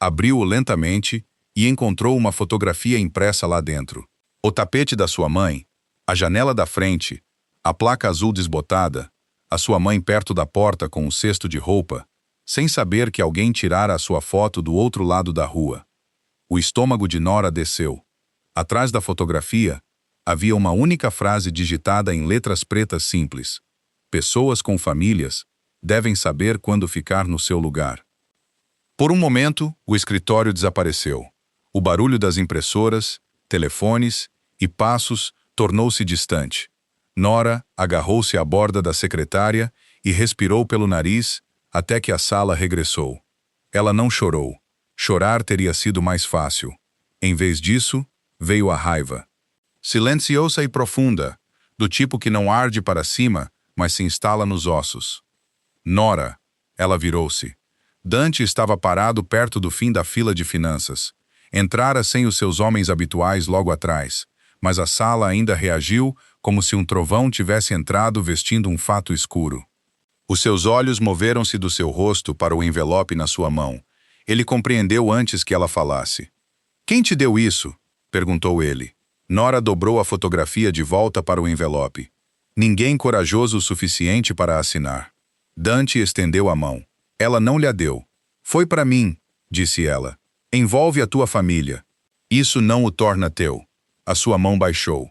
Abriu-o lentamente e encontrou uma fotografia impressa lá dentro. O tapete da sua mãe, a janela da frente, a placa azul desbotada, a sua mãe perto da porta com um cesto de roupa, sem saber que alguém tirara a sua foto do outro lado da rua. O estômago de Nora desceu. Atrás da fotografia, havia uma única frase digitada em letras pretas simples. Pessoas com famílias devem saber quando ficar no seu lugar. Por um momento, o escritório desapareceu. O barulho das impressoras, telefones e passos tornou-se distante. Nora agarrou-se à borda da secretária e respirou pelo nariz até que a sala regressou. Ela não chorou. Chorar teria sido mais fácil. Em vez disso, veio a raiva. Silenciosa e profunda, do tipo que não arde para cima, mas se instala nos ossos. Nora, ela virou-se. Dante estava parado perto do fim da fila de finanças. Entrara sem os seus homens habituais logo atrás, mas a sala ainda reagiu como se um trovão tivesse entrado vestindo um fato escuro. Os seus olhos moveram-se do seu rosto para o envelope na sua mão. Ele compreendeu antes que ela falasse. "Quem te deu isso?" perguntou ele. Nora dobrou a fotografia de volta para o envelope. Ninguém corajoso o suficiente para assinar. Dante estendeu a mão. Ela não lhe a deu. "Foi para mim", disse ela. "Envolve a tua família. Isso não o torna teu." A sua mão baixou.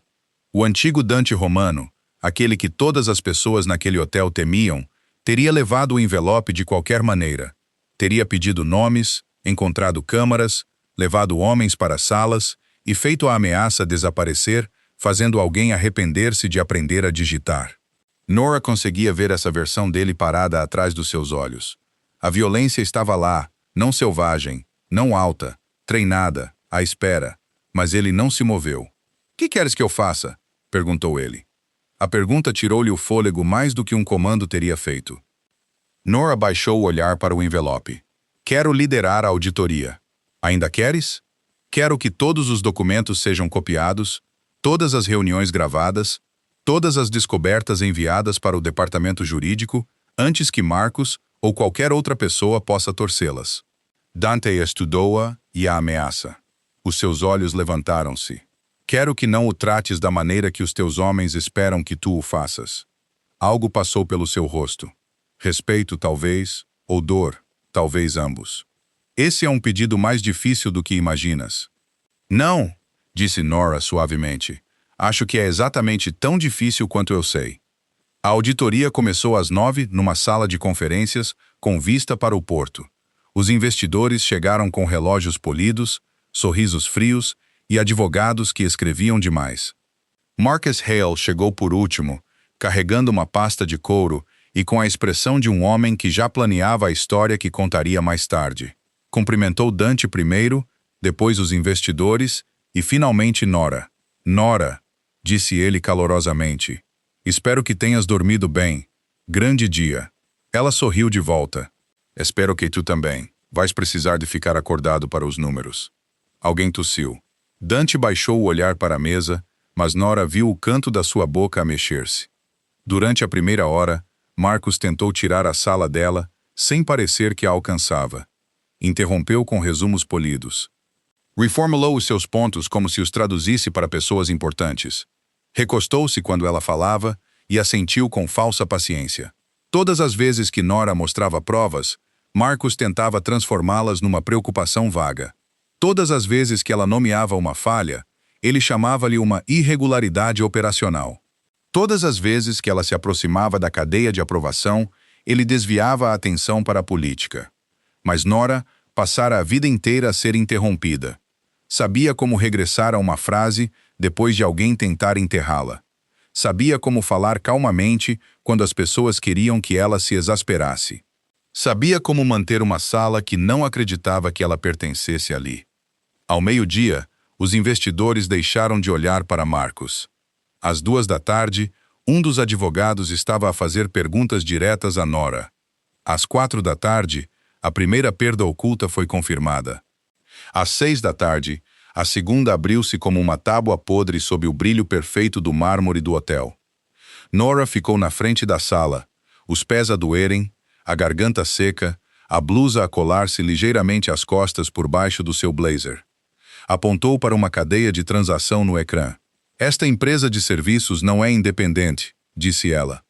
O antigo Dante romano, aquele que todas as pessoas naquele hotel temiam, teria levado o envelope de qualquer maneira. Teria pedido nomes, encontrado câmaras, levado homens para salas e feito a ameaça desaparecer, fazendo alguém arrepender-se de aprender a digitar. Nora conseguia ver essa versão dele parada atrás dos seus olhos. A violência estava lá, não selvagem, não alta, treinada, à espera, mas ele não se moveu. "Que queres que eu faça?" perguntou ele. A pergunta tirou-lhe o fôlego mais do que um comando teria feito. Nora baixou o olhar para o envelope. "Quero liderar a auditoria. Ainda queres? Quero que todos os documentos sejam copiados, todas as reuniões gravadas, todas as descobertas enviadas para o departamento jurídico, antes que Marcos ou qualquer outra pessoa possa torcê-las." Dante estudou-a e a ameaça. Os seus olhos levantaram-se. "Quero que não o trates da maneira que os teus homens esperam que tu o faças." Algo passou pelo seu rosto. Respeito, talvez, ou dor, talvez ambos. "Esse é um pedido mais difícil do que imaginas." "Não", disse Nora suavemente. "Acho que é exatamente tão difícil quanto eu sei." A auditoria começou às 9 numa sala de conferências com vista para o porto. Os investidores chegaram com relógios polidos, sorrisos frios e advogados que escreviam demais. Marcus Hale chegou por último, carregando uma pasta de couro e com a expressão de um homem que já planeava a história que contaria mais tarde. Cumprimentou Dante primeiro, depois os investidores e finalmente Nora. "Nora, disse ele calorosamente. Espero que tenhas dormido bem. Grande dia. Ela sorriu de volta. Espero que tu também. Vais precisar de ficar acordado para os números. Alguém tossiu. Dante baixou o olhar para a mesa, mas Nora viu o canto da sua boca a mexer-se. Durante a primeira hora, Marcos tentou tirar a sala dela, sem parecer que a alcançava. Interrompeu com resumos polidos. Reformulou os seus pontos como se os traduzisse para pessoas importantes. Recostou-se quando ela falava e assentiu com falsa paciência. Todas as vezes que Nora mostrava provas, Marcos tentava transformá-las numa preocupação vaga. Todas as vezes que ela nomeava uma falha, ele chamava-lhe uma irregularidade operacional. Todas as vezes que ela se aproximava da cadeia de aprovação, ele desviava a atenção para a política. Mas Nora passara a vida inteira a ser interrompida. Sabia como regressar a uma frase depois de alguém tentar enterrá-la. Sabia como falar calmamente quando as pessoas queriam que ela se exasperasse. Sabia como manter uma sala que não acreditava que ela pertencesse ali. Ao meio-dia, os investidores deixaram de olhar para Marcos. Às 14h, um dos advogados estava a fazer perguntas diretas a Nora. Às 16h, a primeira perda oculta foi confirmada. Às 18h, a segunda abriu-se como uma tábua podre sob o brilho perfeito do mármore do hotel. Nora ficou na frente da sala, os pés a doerem, a garganta seca, a blusa a colar-se ligeiramente às costas por baixo do seu blazer. Apontou para uma cadeia de transação no ecrã. Esta empresa de serviços não é independente, disse ela.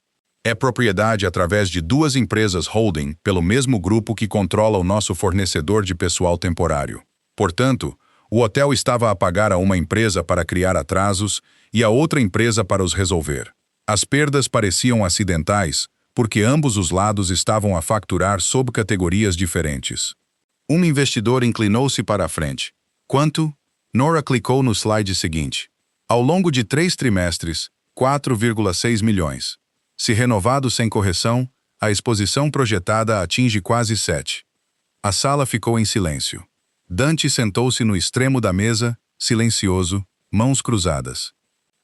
É propriedade através de 2 empresas holding pelo mesmo grupo que controla o nosso fornecedor de pessoal temporário. Portanto, o hotel estava a pagar a uma empresa para criar atrasos e a outra empresa para os resolver. As perdas pareciam acidentais, porque ambos os lados estavam a facturar sob categorias diferentes. Um investidor inclinou-se para a frente. Quanto? Nora clicou no slide seguinte. Ao longo de 3 trimestres, 4,6 milhões. Se renovado sem correção, a exposição projetada atinge quase 7. A sala ficou em silêncio. Dante sentou-se no extremo da mesa, silencioso, mãos cruzadas.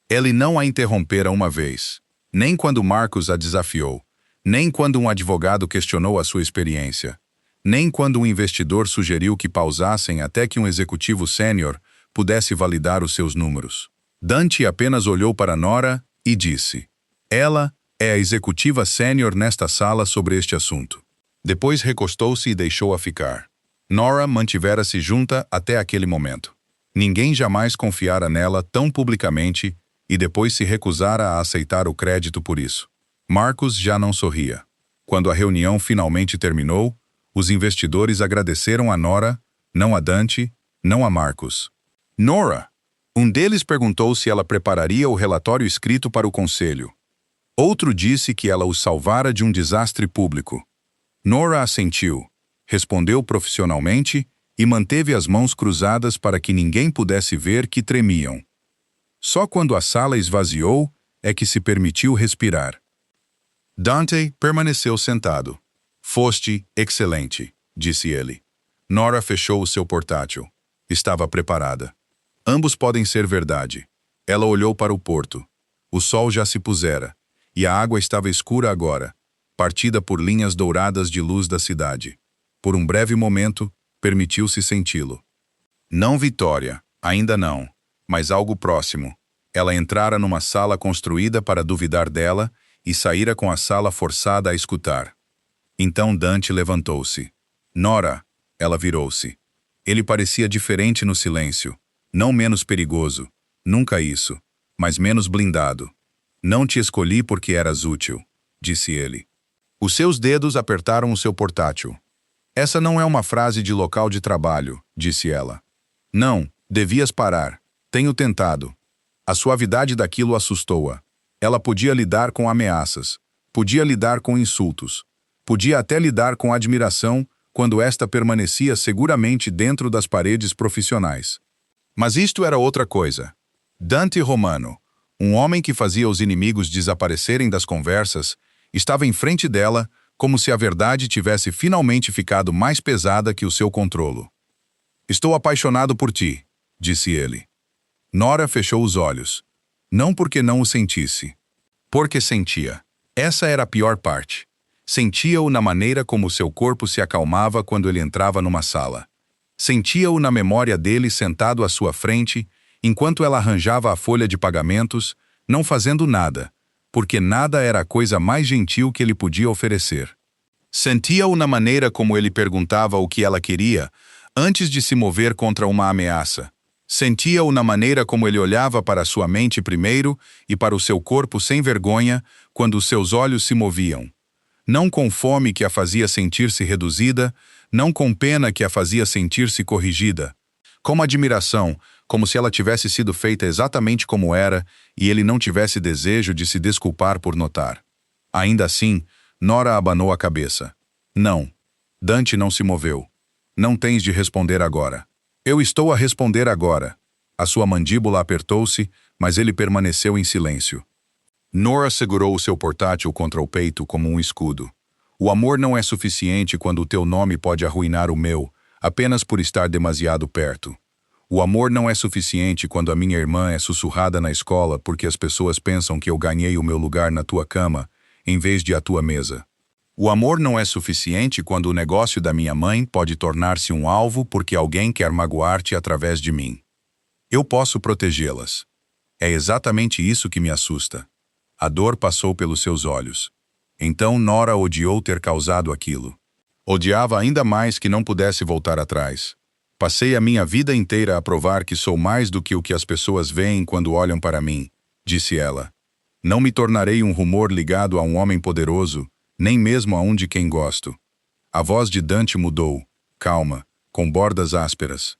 Ele não a interrompera uma vez, nem quando Marcos a desafiou, nem quando um advogado questionou a sua experiência, nem quando um investidor sugeriu que pausassem até que um executivo sênior pudesse validar os seus números. Dante apenas olhou para Nora e disse: ela é a executiva sênior nesta sala sobre este assunto. Depois recostou-se e deixou-a ficar. Nora mantivera-se junta até aquele momento. Ninguém jamais confiara nela tão publicamente e depois se recusara a aceitar o crédito por isso. Marcos já não sorria. Quando a reunião finalmente terminou, os investidores agradeceram a Nora, não a Dante, não a Marcos. Nora! Um deles perguntou se ela prepararia o relatório escrito para o conselho. Outro disse que ela os salvara de um desastre público. Nora assentiu, respondeu profissionalmente e manteve as mãos cruzadas para que ninguém pudesse ver que tremiam. Só quando a sala esvaziou é que se permitiu respirar. Dante permaneceu sentado. Foste excelente, disse ele. Nora fechou o seu portátil. Estava preparada. Ambos podem ser verdade. Ela olhou para o porto. O sol já se pusera, e a água estava escura agora, partida por linhas douradas de luz da cidade. Por um breve momento, permitiu-se senti-lo. Não vitória, ainda não, mas algo próximo. Ela entrara numa sala construída para duvidar dela e saíra com a sala forçada a escutar. Então Dante levantou-se. Nora, ela virou-se. Ele parecia diferente no silêncio, não menos perigoso, nunca isso, mas menos blindado. Não te escolhi porque eras útil, disse ele. Os seus dedos apertaram o seu portátil. Essa não é uma frase de local de trabalho, disse ela. Não, devias parar. Tenho tentado. A suavidade daquilo assustou-a. Ela podia lidar com ameaças, podia lidar com insultos, podia até lidar com admiração quando esta permanecia seguramente dentro das paredes profissionais. Mas isto era outra coisa. Dante Romano, um homem que fazia os inimigos desaparecerem das conversas, estava em frente dela como se a verdade tivesse finalmente ficado mais pesada que o seu controlo. Estou apaixonado por ti, disse ele. Nora fechou os olhos. Não porque não o sentisse. Porque sentia. Essa era a pior parte. Sentia-o na maneira como seu corpo se acalmava quando ele entrava numa sala. Sentia-o na memória dele sentado à sua frente, enquanto ela arranjava a folha de pagamentos, não fazendo nada, porque nada era a coisa mais gentil que ele podia oferecer. Sentia-o na maneira como ele perguntava o que ela queria, antes de se mover contra uma ameaça. Sentia-o na maneira como ele olhava para sua mente primeiro e para o seu corpo sem vergonha, quando os seus olhos se moviam. Não com fome que a fazia sentir-se reduzida, não com pena que a fazia sentir-se corrigida. Com admiração, como se ela tivesse sido feita exatamente como era e ele não tivesse desejo de se desculpar por notar. Ainda assim, Nora abanou a cabeça. Não. Dante não se moveu. Não tens de responder agora. Eu estou a responder agora. A sua mandíbula apertou-se, mas ele permaneceu em silêncio. Nora segurou o seu portátil contra o peito como um escudo. O amor não é suficiente quando o teu nome pode arruinar o meu, apenas por estar demasiado perto. O amor não é suficiente quando a minha irmã é sussurrada na escola porque as pessoas pensam que eu ganhei o meu lugar na tua cama, em vez de a tua mesa. O amor não é suficiente quando o negócio da minha mãe pode tornar-se um alvo porque alguém quer magoar-te através de mim. Eu posso protegê-las. É exatamente isso que me assusta. A dor passou pelos seus olhos. Então Nora odiou ter causado aquilo. Odiava ainda mais que não pudesse voltar atrás. Passei a minha vida inteira a provar que sou mais do que o que as pessoas veem quando olham para mim, disse ela. Não me tornarei um rumor ligado a um homem poderoso, nem mesmo a um de quem gosto. A voz de Dante mudou, calma, com bordas ásperas.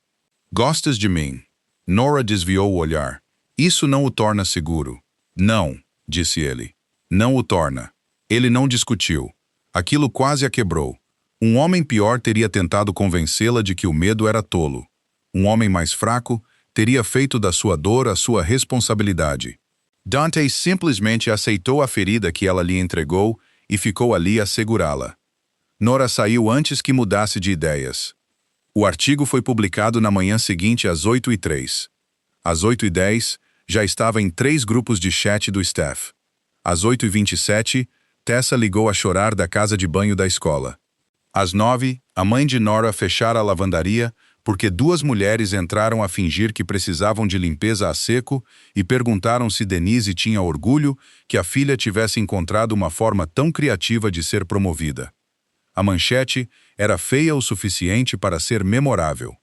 Gostas de mim? Nora desviou o olhar. Isso não o torna seguro. Não, disse ele. Não o torna. Ele não discutiu. Aquilo quase a quebrou. Um homem pior teria tentado convencê-la de que o medo era tolo. Um homem mais fraco teria feito da sua dor a sua responsabilidade. Dante simplesmente aceitou a ferida que ela lhe entregou e ficou ali a segurá-la. Nora saiu antes que mudasse de ideias. O artigo foi publicado na manhã seguinte às 8h03. Às 8h10, já estava em 3 grupos de chat do staff. Às 8h27, Tessa ligou a chorar da casa de banho da escola. Às 9, a mãe de Nora fechara a lavandaria porque 2 mulheres entraram a fingir que precisavam de limpeza a seco e perguntaram se Denise tinha orgulho que a filha tivesse encontrado uma forma tão criativa de ser promovida. A manchete era feia o suficiente para ser memorável.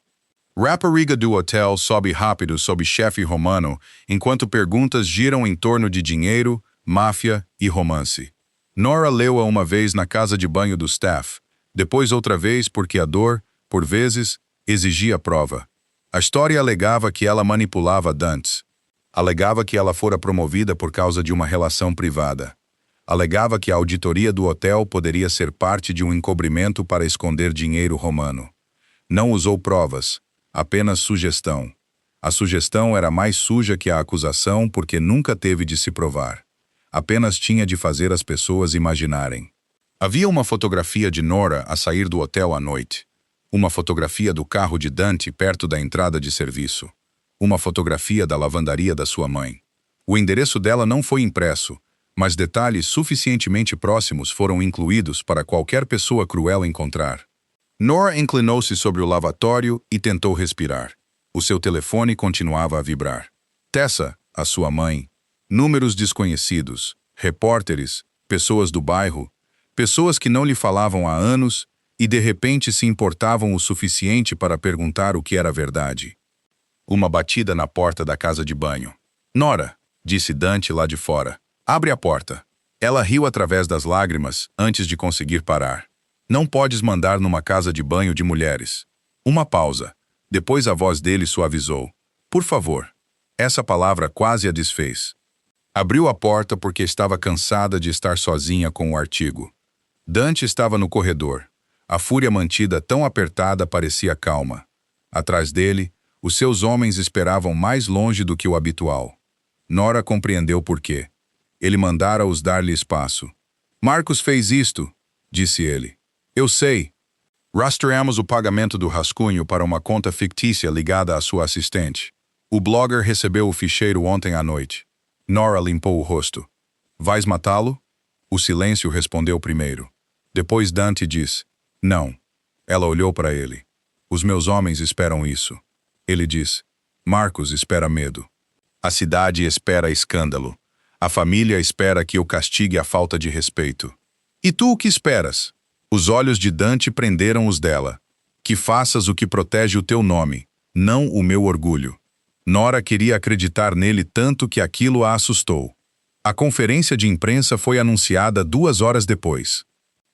Rapariga do hotel sobe rápido sob chefe romano, enquanto perguntas giram em torno de dinheiro, máfia e romance. Nora leu-a uma vez na casa de banho do staff, depois outra vez porque a dor, por vezes, exigia prova. A história alegava que ela manipulava Dante. Alegava que ela fora promovida por causa de uma relação privada. Alegava que a auditoria do hotel poderia ser parte de um encobrimento para esconder dinheiro romano. Não usou provas, apenas sugestão. A sugestão era mais suja que a acusação porque nunca teve de se provar. Apenas tinha de fazer as pessoas imaginarem. Havia uma fotografia de Nora a sair do hotel à noite. Uma fotografia do carro de Dante perto da entrada de serviço. Uma fotografia da lavandaria da sua mãe. O endereço dela não foi impresso, mas detalhes suficientemente próximos foram incluídos para qualquer pessoa cruel encontrar. Nora inclinou-se sobre o lavatório e tentou respirar. O seu telefone continuava a vibrar. Tessa, a sua mãe. Números desconhecidos. Repórteres. Pessoas do bairro. Pessoas que não lhe falavam há anos e de repente se importavam o suficiente para perguntar o que era verdade. Uma batida na porta da casa de banho. Nora, disse Dante lá de fora. Abre a porta. Ela riu através das lágrimas antes de conseguir parar. Não podes mandar numa casa de banho de mulheres. Uma pausa. Depois a voz dele suavizou. Por favor. Essa palavra quase a desfez. Abriu a porta porque estava cansada de estar sozinha com o artigo. Dante estava no corredor. A fúria mantida tão apertada parecia calma. Atrás dele, os seus homens esperavam mais longe do que o habitual. Nora compreendeu por quê. Ele mandara-os dar-lhe espaço. Marcos fez isto, disse ele. Eu sei. Rastreamos o pagamento do rascunho para uma conta fictícia ligada à sua assistente. O blogger recebeu o ficheiro ontem à noite. Nora limpou o rosto. Vais matá-lo? O silêncio respondeu primeiro. Depois Dante disse, não. Ela olhou para ele. Os meus homens esperam isso. Ele disse, Marcos espera medo. A cidade espera escândalo. A família espera que eu castigue a falta de respeito. E tu o que esperas? Os olhos de Dante prenderam os dela. Que faças o que protege o teu nome, não o meu orgulho. Nora queria acreditar nele tanto que aquilo a assustou. A conferência de imprensa foi anunciada 2 horas depois.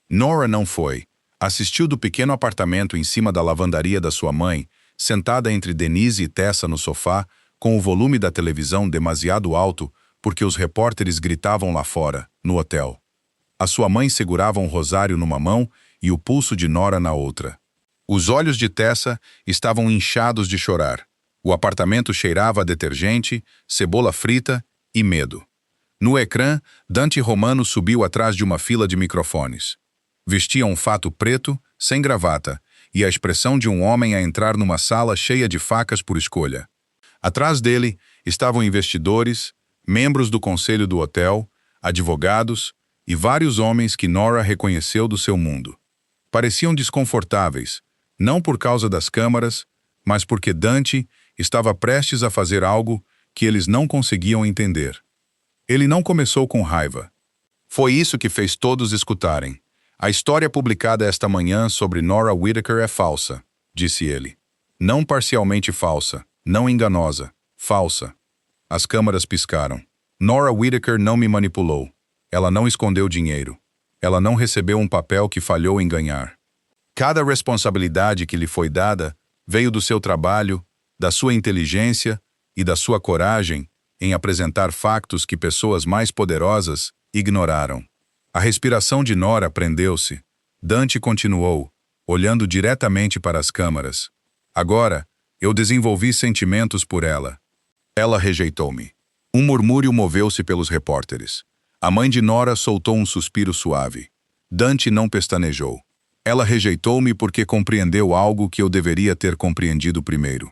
Nora não foi. Assistiu do pequeno apartamento em cima da lavandaria da sua mãe, sentada entre Denise e Tessa no sofá, com o volume da televisão demasiado alto porque os repórteres gritavam lá fora, no hotel. A sua mãe segurava um rosário numa mão e o pulso de Nora na outra. Os olhos de Tessa estavam inchados de chorar. O apartamento cheirava a detergente, cebola frita e medo. No ecrã, Dante Romano subiu atrás de uma fila de microfones. Vestia um fato preto, sem gravata, e a expressão de um homem a entrar numa sala cheia de facas por escolha. Atrás dele estavam investidores, membros do conselho do hotel, advogados e vários homens que Nora reconheceu do seu mundo. Pareciam desconfortáveis, não por causa das câmaras, mas porque Dante estava prestes a fazer algo que eles não conseguiam entender. Ele não começou com raiva. Foi isso que fez todos escutarem. A história publicada esta manhã sobre Nora Whittaker é falsa, disse ele. Não parcialmente falsa, não enganosa, falsa. As câmaras piscaram. Nora Whittaker não me manipulou. Ela não escondeu dinheiro. Ela não recebeu um papel que falhou em ganhar. Cada responsabilidade que lhe foi dada veio do seu trabalho, da sua inteligência e da sua coragem em apresentar factos que pessoas mais poderosas ignoraram. A respiração de Nora prendeu-se. Dante continuou, olhando diretamente para as câmaras. Agora, eu desenvolvi sentimentos por ela. Ela rejeitou-me. Um murmúrio moveu-se pelos repórteres. A mãe de Nora soltou um suspiro suave. Dante não pestanejou. Ela rejeitou-me porque compreendeu algo que eu deveria ter compreendido primeiro.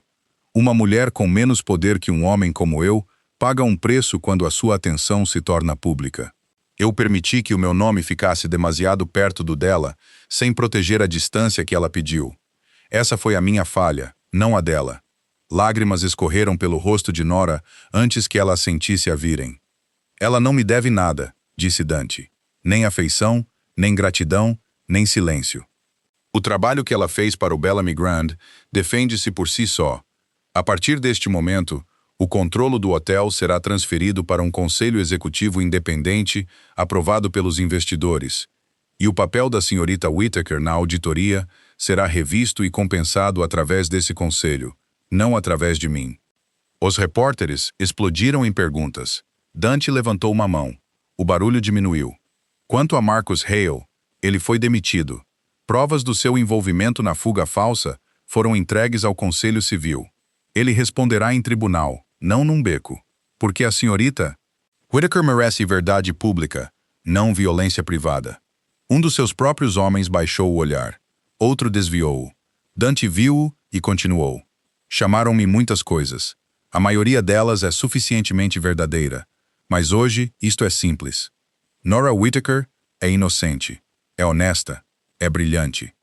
Uma mulher com menos poder que um homem como eu paga um preço quando a sua atenção se torna pública. Eu permiti que o meu nome ficasse demasiado perto do dela, sem proteger a distância que ela pediu. Essa foi a minha falha, não a dela. Lágrimas escorreram pelo rosto de Nora antes que ela a sentisse a virem. Ela não me deve nada, disse Dante. Nem afeição, nem gratidão, nem silêncio. O trabalho que ela fez para o Bellamy Grand defende-se por si só. A partir deste momento, o controle do hotel será transferido para um conselho executivo independente aprovado pelos investidores, e o papel da senhorita Whittaker na auditoria será revisto e compensado através desse conselho, não através de mim. Os repórteres explodiram em perguntas. Dante levantou uma mão. O barulho diminuiu. Quanto a Marcus Hale, ele foi demitido. Provas do seu envolvimento na fuga falsa foram entregues ao Conselho Civil. Ele responderá em tribunal, não num beco. Porque a senhorita Whittaker merece verdade pública, não violência privada. Um dos seus próprios homens baixou o olhar. Outro desviou-o. Dante viu-o e continuou. Chamaram-me muitas coisas. A maioria delas é suficientemente verdadeira. Mas hoje isto é simples. Nora Whittaker é inocente, é honesta, é brilhante.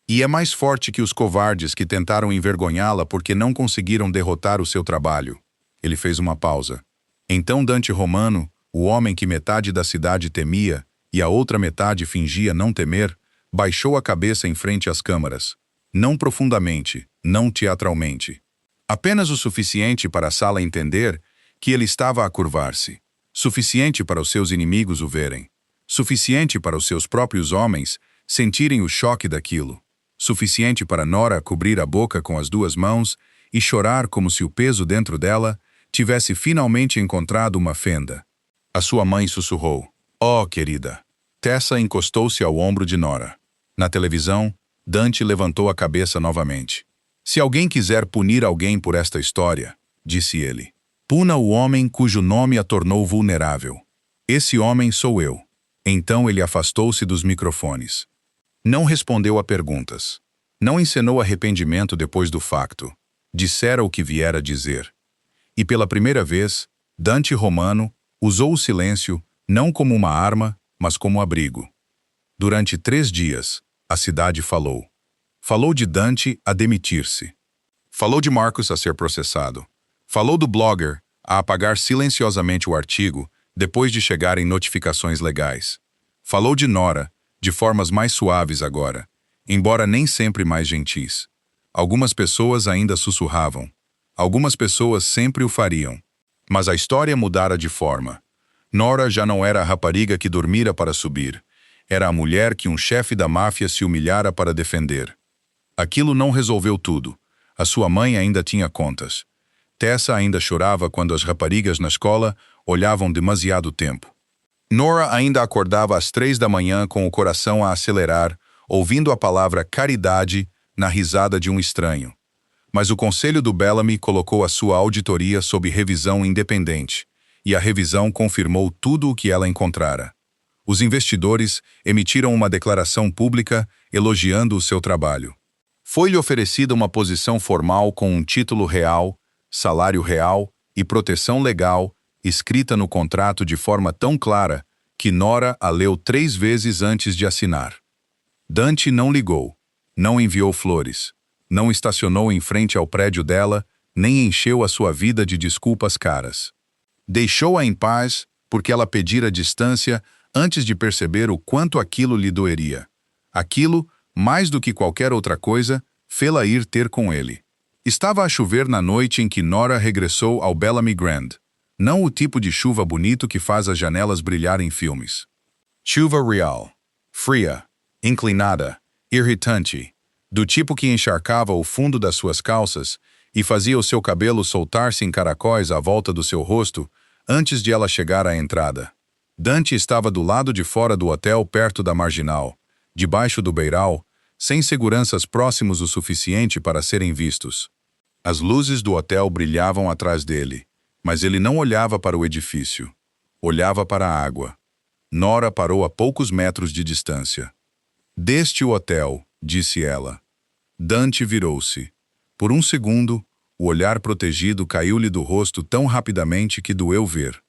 E é mais forte que os covardes que tentaram envergonhá-la porque não conseguiram derrotar o seu trabalho. Ele fez uma pausa. Então Dante Romano, o homem que metade da cidade temia e a outra metade fingia não temer, baixou a cabeça em frente às câmaras. Não profundamente, não teatralmente. Apenas o suficiente para a sala entender que ele estava a curvar-se. Suficiente para os seus inimigos o verem. Suficiente para os seus próprios homens sentirem o choque daquilo. Suficiente para Nora cobrir a boca com as 2 mãos e chorar como se o peso dentro dela tivesse finalmente encontrado uma fenda. A sua mãe sussurrou. Oh, querida. Tessa encostou-se ao ombro de Nora. Na televisão, Dante levantou a cabeça novamente. Se alguém quiser punir alguém por esta história, disse ele, puna o homem cujo nome a tornou vulnerável. Esse homem sou eu. Então ele afastou-se dos microfones. Não respondeu a perguntas. Não encenou arrependimento depois do facto. Dissera o que viera dizer. E pela primeira vez, Dante Romano, Usou o silêncio, não como uma arma, mas como abrigo. Durante 3 dias, a cidade falou. Falou de Dante a demitir-se. Falou de Marcus a ser processado. Falou do blogger a apagar silenciosamente o artigo depois de chegarem notificações legais. Falou de Nora, de formas mais suaves agora, embora nem sempre mais gentis. Algumas pessoas ainda sussurravam. Algumas pessoas sempre o fariam. Mas a história mudara de forma. Nora já não era a rapariga que dormira para subir. Era a mulher que um chefe da máfia se humilhara para defender. Aquilo não resolveu tudo. A sua mãe ainda tinha contas. Tessa ainda chorava quando as raparigas na escola olhavam demasiado tempo. Nora ainda acordava às 3 da manhã com o coração a acelerar, ouvindo a palavra caridade na risada de um estranho. Mas o conselho do Bellamy colocou a sua auditoria sob revisão independente, e a revisão confirmou tudo o que ela encontrara. Os investidores emitiram uma declaração pública elogiando o seu trabalho. Foi-lhe oferecida uma posição formal com um título real, salário real e proteção legal, escrita no contrato de forma tão clara que Nora a leu 3 vezes antes de assinar. Dante não ligou, não enviou flores, não estacionou em frente ao prédio dela, nem encheu a sua vida de desculpas caras. Deixou-a em paz porque ela pedira distância antes de perceber o quanto aquilo lhe doeria. Aquilo, mais do que qualquer outra coisa, fê-la ir ter com ele. Estava a chover na noite em que Nora regressou ao Bellamy Grand. Não o tipo de chuva bonito que faz as janelas brilhar em filmes. Chuva real. Fria, inclinada, irritante. Do tipo que encharcava o fundo das suas calças e fazia o seu cabelo soltar-se em caracóis à volta do seu rosto antes de ela chegar à entrada. Dante estava do lado de fora do hotel perto da marginal, debaixo do beiral, sem seguranças próximos o suficiente para serem vistos. As luzes do hotel brilhavam atrás dele, mas ele não olhava para o edifício. Olhava para a água. Nora parou a poucos metros de distância. "Deste o hotel", disse ela. Dante virou-se. Por um segundo, o olhar protegido caiu-lhe do rosto tão rapidamente que doeu ver.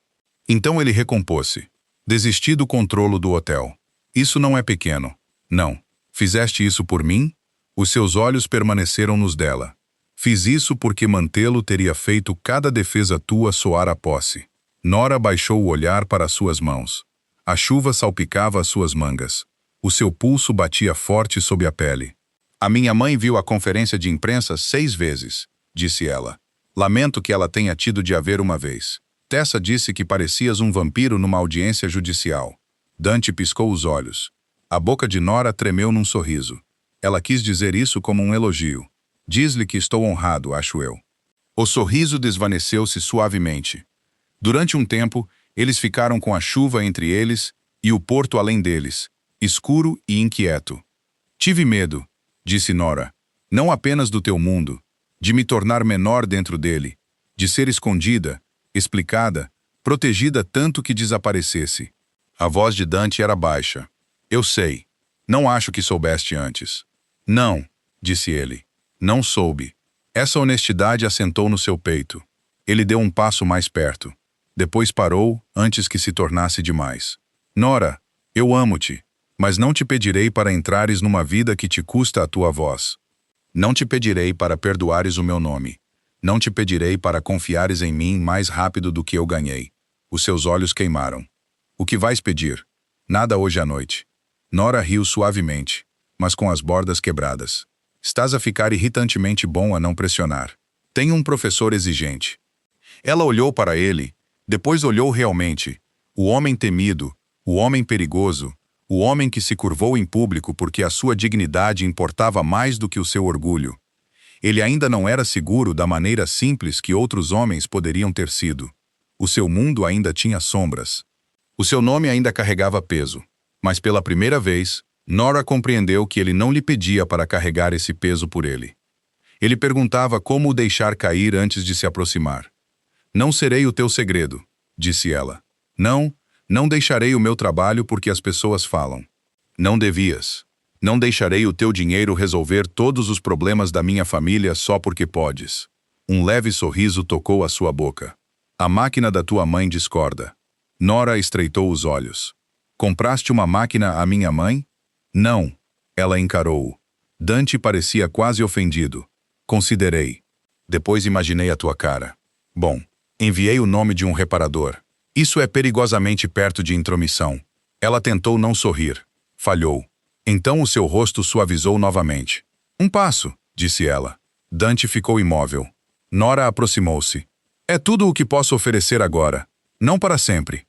Então ele recompôs-se. "Desisti do controlo do hotel. Isso não é pequeno. Não. Fizeste isso por mim?" Os seus olhos permaneceram nos dela. "Fiz isso porque mantê-lo teria feito cada defesa tua soar a posse." Nora baixou o olhar para suas mãos. A chuva salpicava as suas mangas. O seu pulso batia forte sob a pele. "A minha mãe viu a conferência de imprensa 6 vezes", disse ela. "Lamento que ela tenha tido de a ver uma vez. Tessa disse que parecias um vampiro numa audiência judicial." Dante piscou os olhos. A boca de Nora tremeu num sorriso. Ela quis dizer isso como um elogio. "Diz-lhe que estou honrado, acho eu." O sorriso desvaneceu-se suavemente. Durante um tempo, eles ficaram com a chuva entre eles e o porto além deles, escuro e inquieto. "Tive medo", disse Nora, "não apenas do teu mundo, de me tornar menor dentro dele, de ser escondida, explicada, protegida tanto que desaparecesse." A voz de Dante era baixa. "Eu sei. Não acho que soubeste antes." "Não", disse ele. "Não soube." Essa honestidade assentou no seu peito. Ele deu um passo mais perto. Depois parou, antes que se tornasse demais. "Nora, eu amo-te, mas não te pedirei para entrares numa vida que te custa a tua voz. Não te pedirei para perdoares o meu nome. Não te pedirei para confiares em mim mais rápido do que eu ganhei." Os seus olhos queimaram. "O que vais pedir?" "Nada hoje à noite." Nora riu suavemente, mas com as bordas quebradas. "Estás a ficar irritantemente bom a não pressionar. Tenho um professor exigente." Ela olhou para ele, depois olhou realmente. O homem temido, o homem perigoso, o homem que se curvou em público porque a sua dignidade importava mais do que o seu orgulho. Ele ainda não era seguro da maneira simples que outros homens poderiam ter sido. O seu mundo ainda tinha sombras. O seu nome ainda carregava peso. Mas pela primeira vez, Nora compreendeu que ele não lhe pedia para carregar esse peso por ele. Ele perguntava como o deixar cair antes de se aproximar. "Não serei o teu segredo", disse ela. "Não, não deixarei o meu trabalho porque as pessoas falam. Não devias. Não deixarei o teu dinheiro resolver todos os problemas da minha família só porque podes." Um leve sorriso tocou a sua boca. "A máquina da tua mãe discorda." Nora estreitou os olhos. Compraste uma máquina à minha mãe? Não. Ela encarou-o. Dante parecia quase ofendido. Considerei. Depois imaginei a tua cara. Bom, enviei o nome de um reparador. Isso é perigosamente perto de intromissão. Ela tentou não sorrir. Falhou. Então o seu rosto suavizou novamente. Um passo, disse ela. Dante ficou imóvel. Nora aproximou-se. É tudo o que posso oferecer agora. Não para sempre.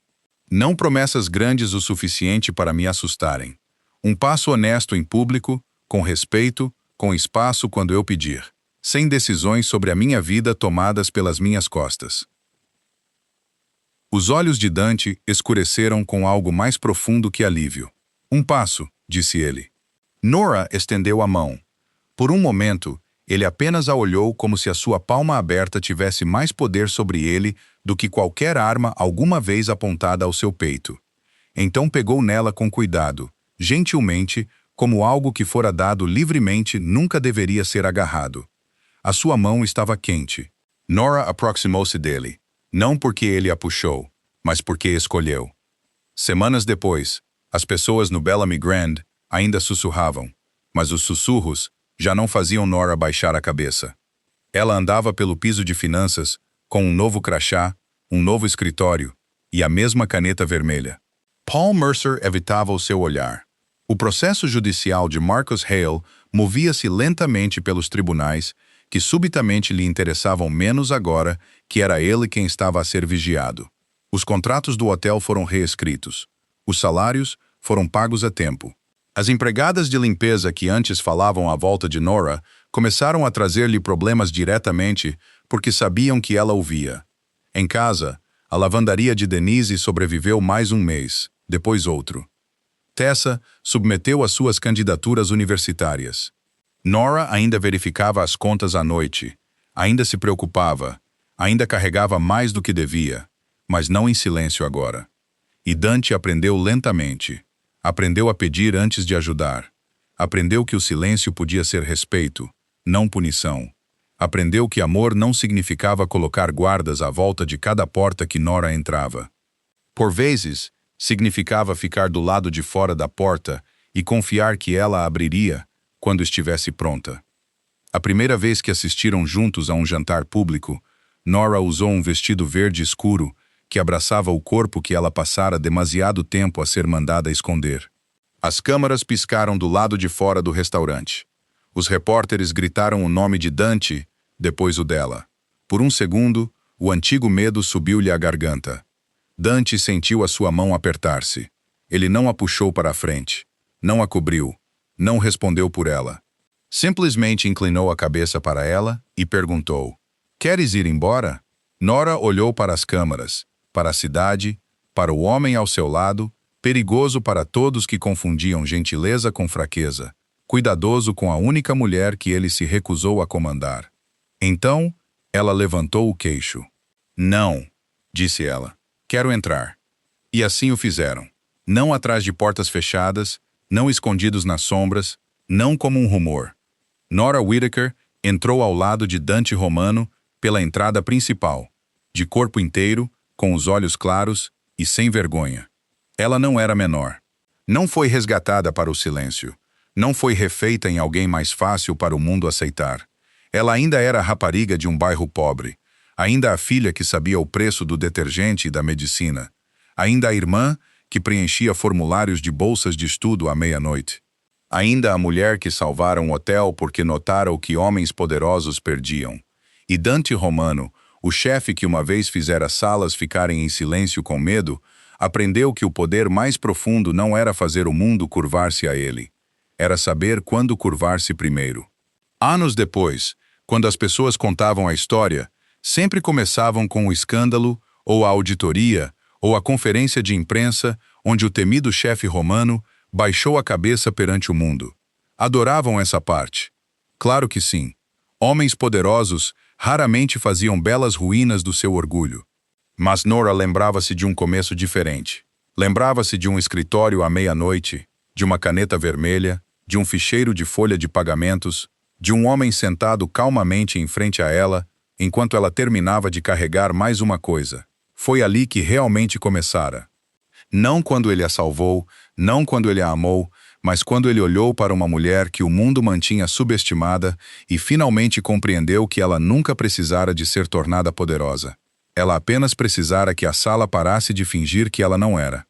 Não promessas grandes o suficiente para me assustarem. Um passo honesto em público, com respeito, com espaço quando eu pedir. Sem decisões sobre a minha vida tomadas pelas minhas costas. Os olhos de Dante escureceram com algo mais profundo que alívio. Um passo, disse ele. Nora estendeu a mão. Por um momento, ele apenas a olhou como se a sua palma aberta tivesse mais poder sobre ele do que qualquer arma alguma vez apontada ao seu peito. Então pegou nela com cuidado, gentilmente, como algo que fora dado livremente nunca deveria ser agarrado. A sua mão estava quente. Nora aproximou-se dele, não porque ele a puxou, mas porque escolheu. Semanas depois, as pessoas no Bellamy Grand ainda sussurravam, mas os sussurros já não faziam Nora baixar a cabeça. Ela andava pelo piso de finanças, com um novo crachá, um novo escritório e a mesma caneta vermelha. Paul Mercer evitava o seu olhar. O processo judicial de Marcus Hale movia-se lentamente pelos tribunais, que subitamente lhe interessavam menos agora que era ele quem estava a ser vigiado. Os contratos do hotel foram reescritos. Os salários foram pagos a tempo. As empregadas de limpeza que antes falavam à volta de Nora começaram a trazer-lhe problemas diretamente porque sabiam que ela ouvia. Em casa, a lavandaria de Denise sobreviveu mais um mês, depois outro. Tessa submeteu as suas candidaturas universitárias. Nora ainda verificava as contas à noite, ainda se preocupava, ainda carregava mais do que devia, mas não em silêncio agora. E Dante aprendeu lentamente. Aprendeu a pedir antes de ajudar. Aprendeu que o silêncio podia ser respeito, não punição. Aprendeu que amor não significava colocar guardas à volta de cada porta que Nora entrava. Por vezes, significava ficar do lado de fora da porta e confiar que ela a abriria quando estivesse pronta. A primeira vez que assistiram juntos a um jantar público, Nora usou um vestido verde escuro que abraçava o corpo que ela passara demasiado tempo a ser mandada esconder. As câmaras piscaram do lado de fora do restaurante. Os repórteres gritaram o nome de Dante, depois o dela. Por um segundo, o antigo medo subiu-lhe à garganta. Dante sentiu a sua mão apertar-se. Ele não a puxou para a frente, não a cobriu, não respondeu por ela. Simplesmente inclinou a cabeça para ela e perguntou: "Queres ir embora?" Nora olhou para as câmaras, para a cidade, para o homem ao seu lado, perigoso para todos que confundiam gentileza com fraqueza, cuidadoso com a única mulher que ele se recusou a comandar. Então, ela levantou o queixo. "Não", disse ela. "Quero entrar." E assim o fizeram. Não atrás de portas fechadas, não escondidos nas sombras, não como um rumor. Nora Whittaker entrou ao lado de Dante Romano pela entrada principal, de corpo inteiro, com os olhos claros e sem vergonha. Ela não era menor. Não foi resgatada para o silêncio. Não foi refeita em alguém mais fácil para o mundo aceitar. Ela ainda era a rapariga de um bairro pobre. Ainda a filha que sabia o preço do detergente e da medicina. Ainda a irmã que preenchia formulários de bolsas de estudo à meia-noite. Ainda a mulher que salvara um hotel porque notara o que homens poderosos perdiam. E Dante Romano, o chefe que uma vez fizera salas ficarem em silêncio com medo, aprendeu que o poder mais profundo não era fazer o mundo curvar-se a ele. Era saber quando curvar-se primeiro. Anos depois, quando as pessoas contavam a história, sempre começavam com o escândalo, ou a auditoria, ou a conferência de imprensa, onde o temido chefe romano baixou a cabeça perante o mundo. Adoravam essa parte. Claro que sim. Homens poderosos raramente faziam belas ruínas do seu orgulho. Mas Nora lembrava-se de um começo diferente. Lembrava-se de um escritório à meia-noite, de uma caneta vermelha, de um ficheiro de folha de pagamentos, de um homem sentado calmamente em frente a ela, enquanto ela terminava de carregar mais uma coisa, Foi ali que realmente começara. Não quando ele a salvou, não quando ele a amou, mas quando ele olhou para uma mulher que o mundo mantinha subestimada e finalmente compreendeu que ela nunca precisara de ser tornada poderosa. Ela apenas precisara que a sala parasse de fingir que ela não era.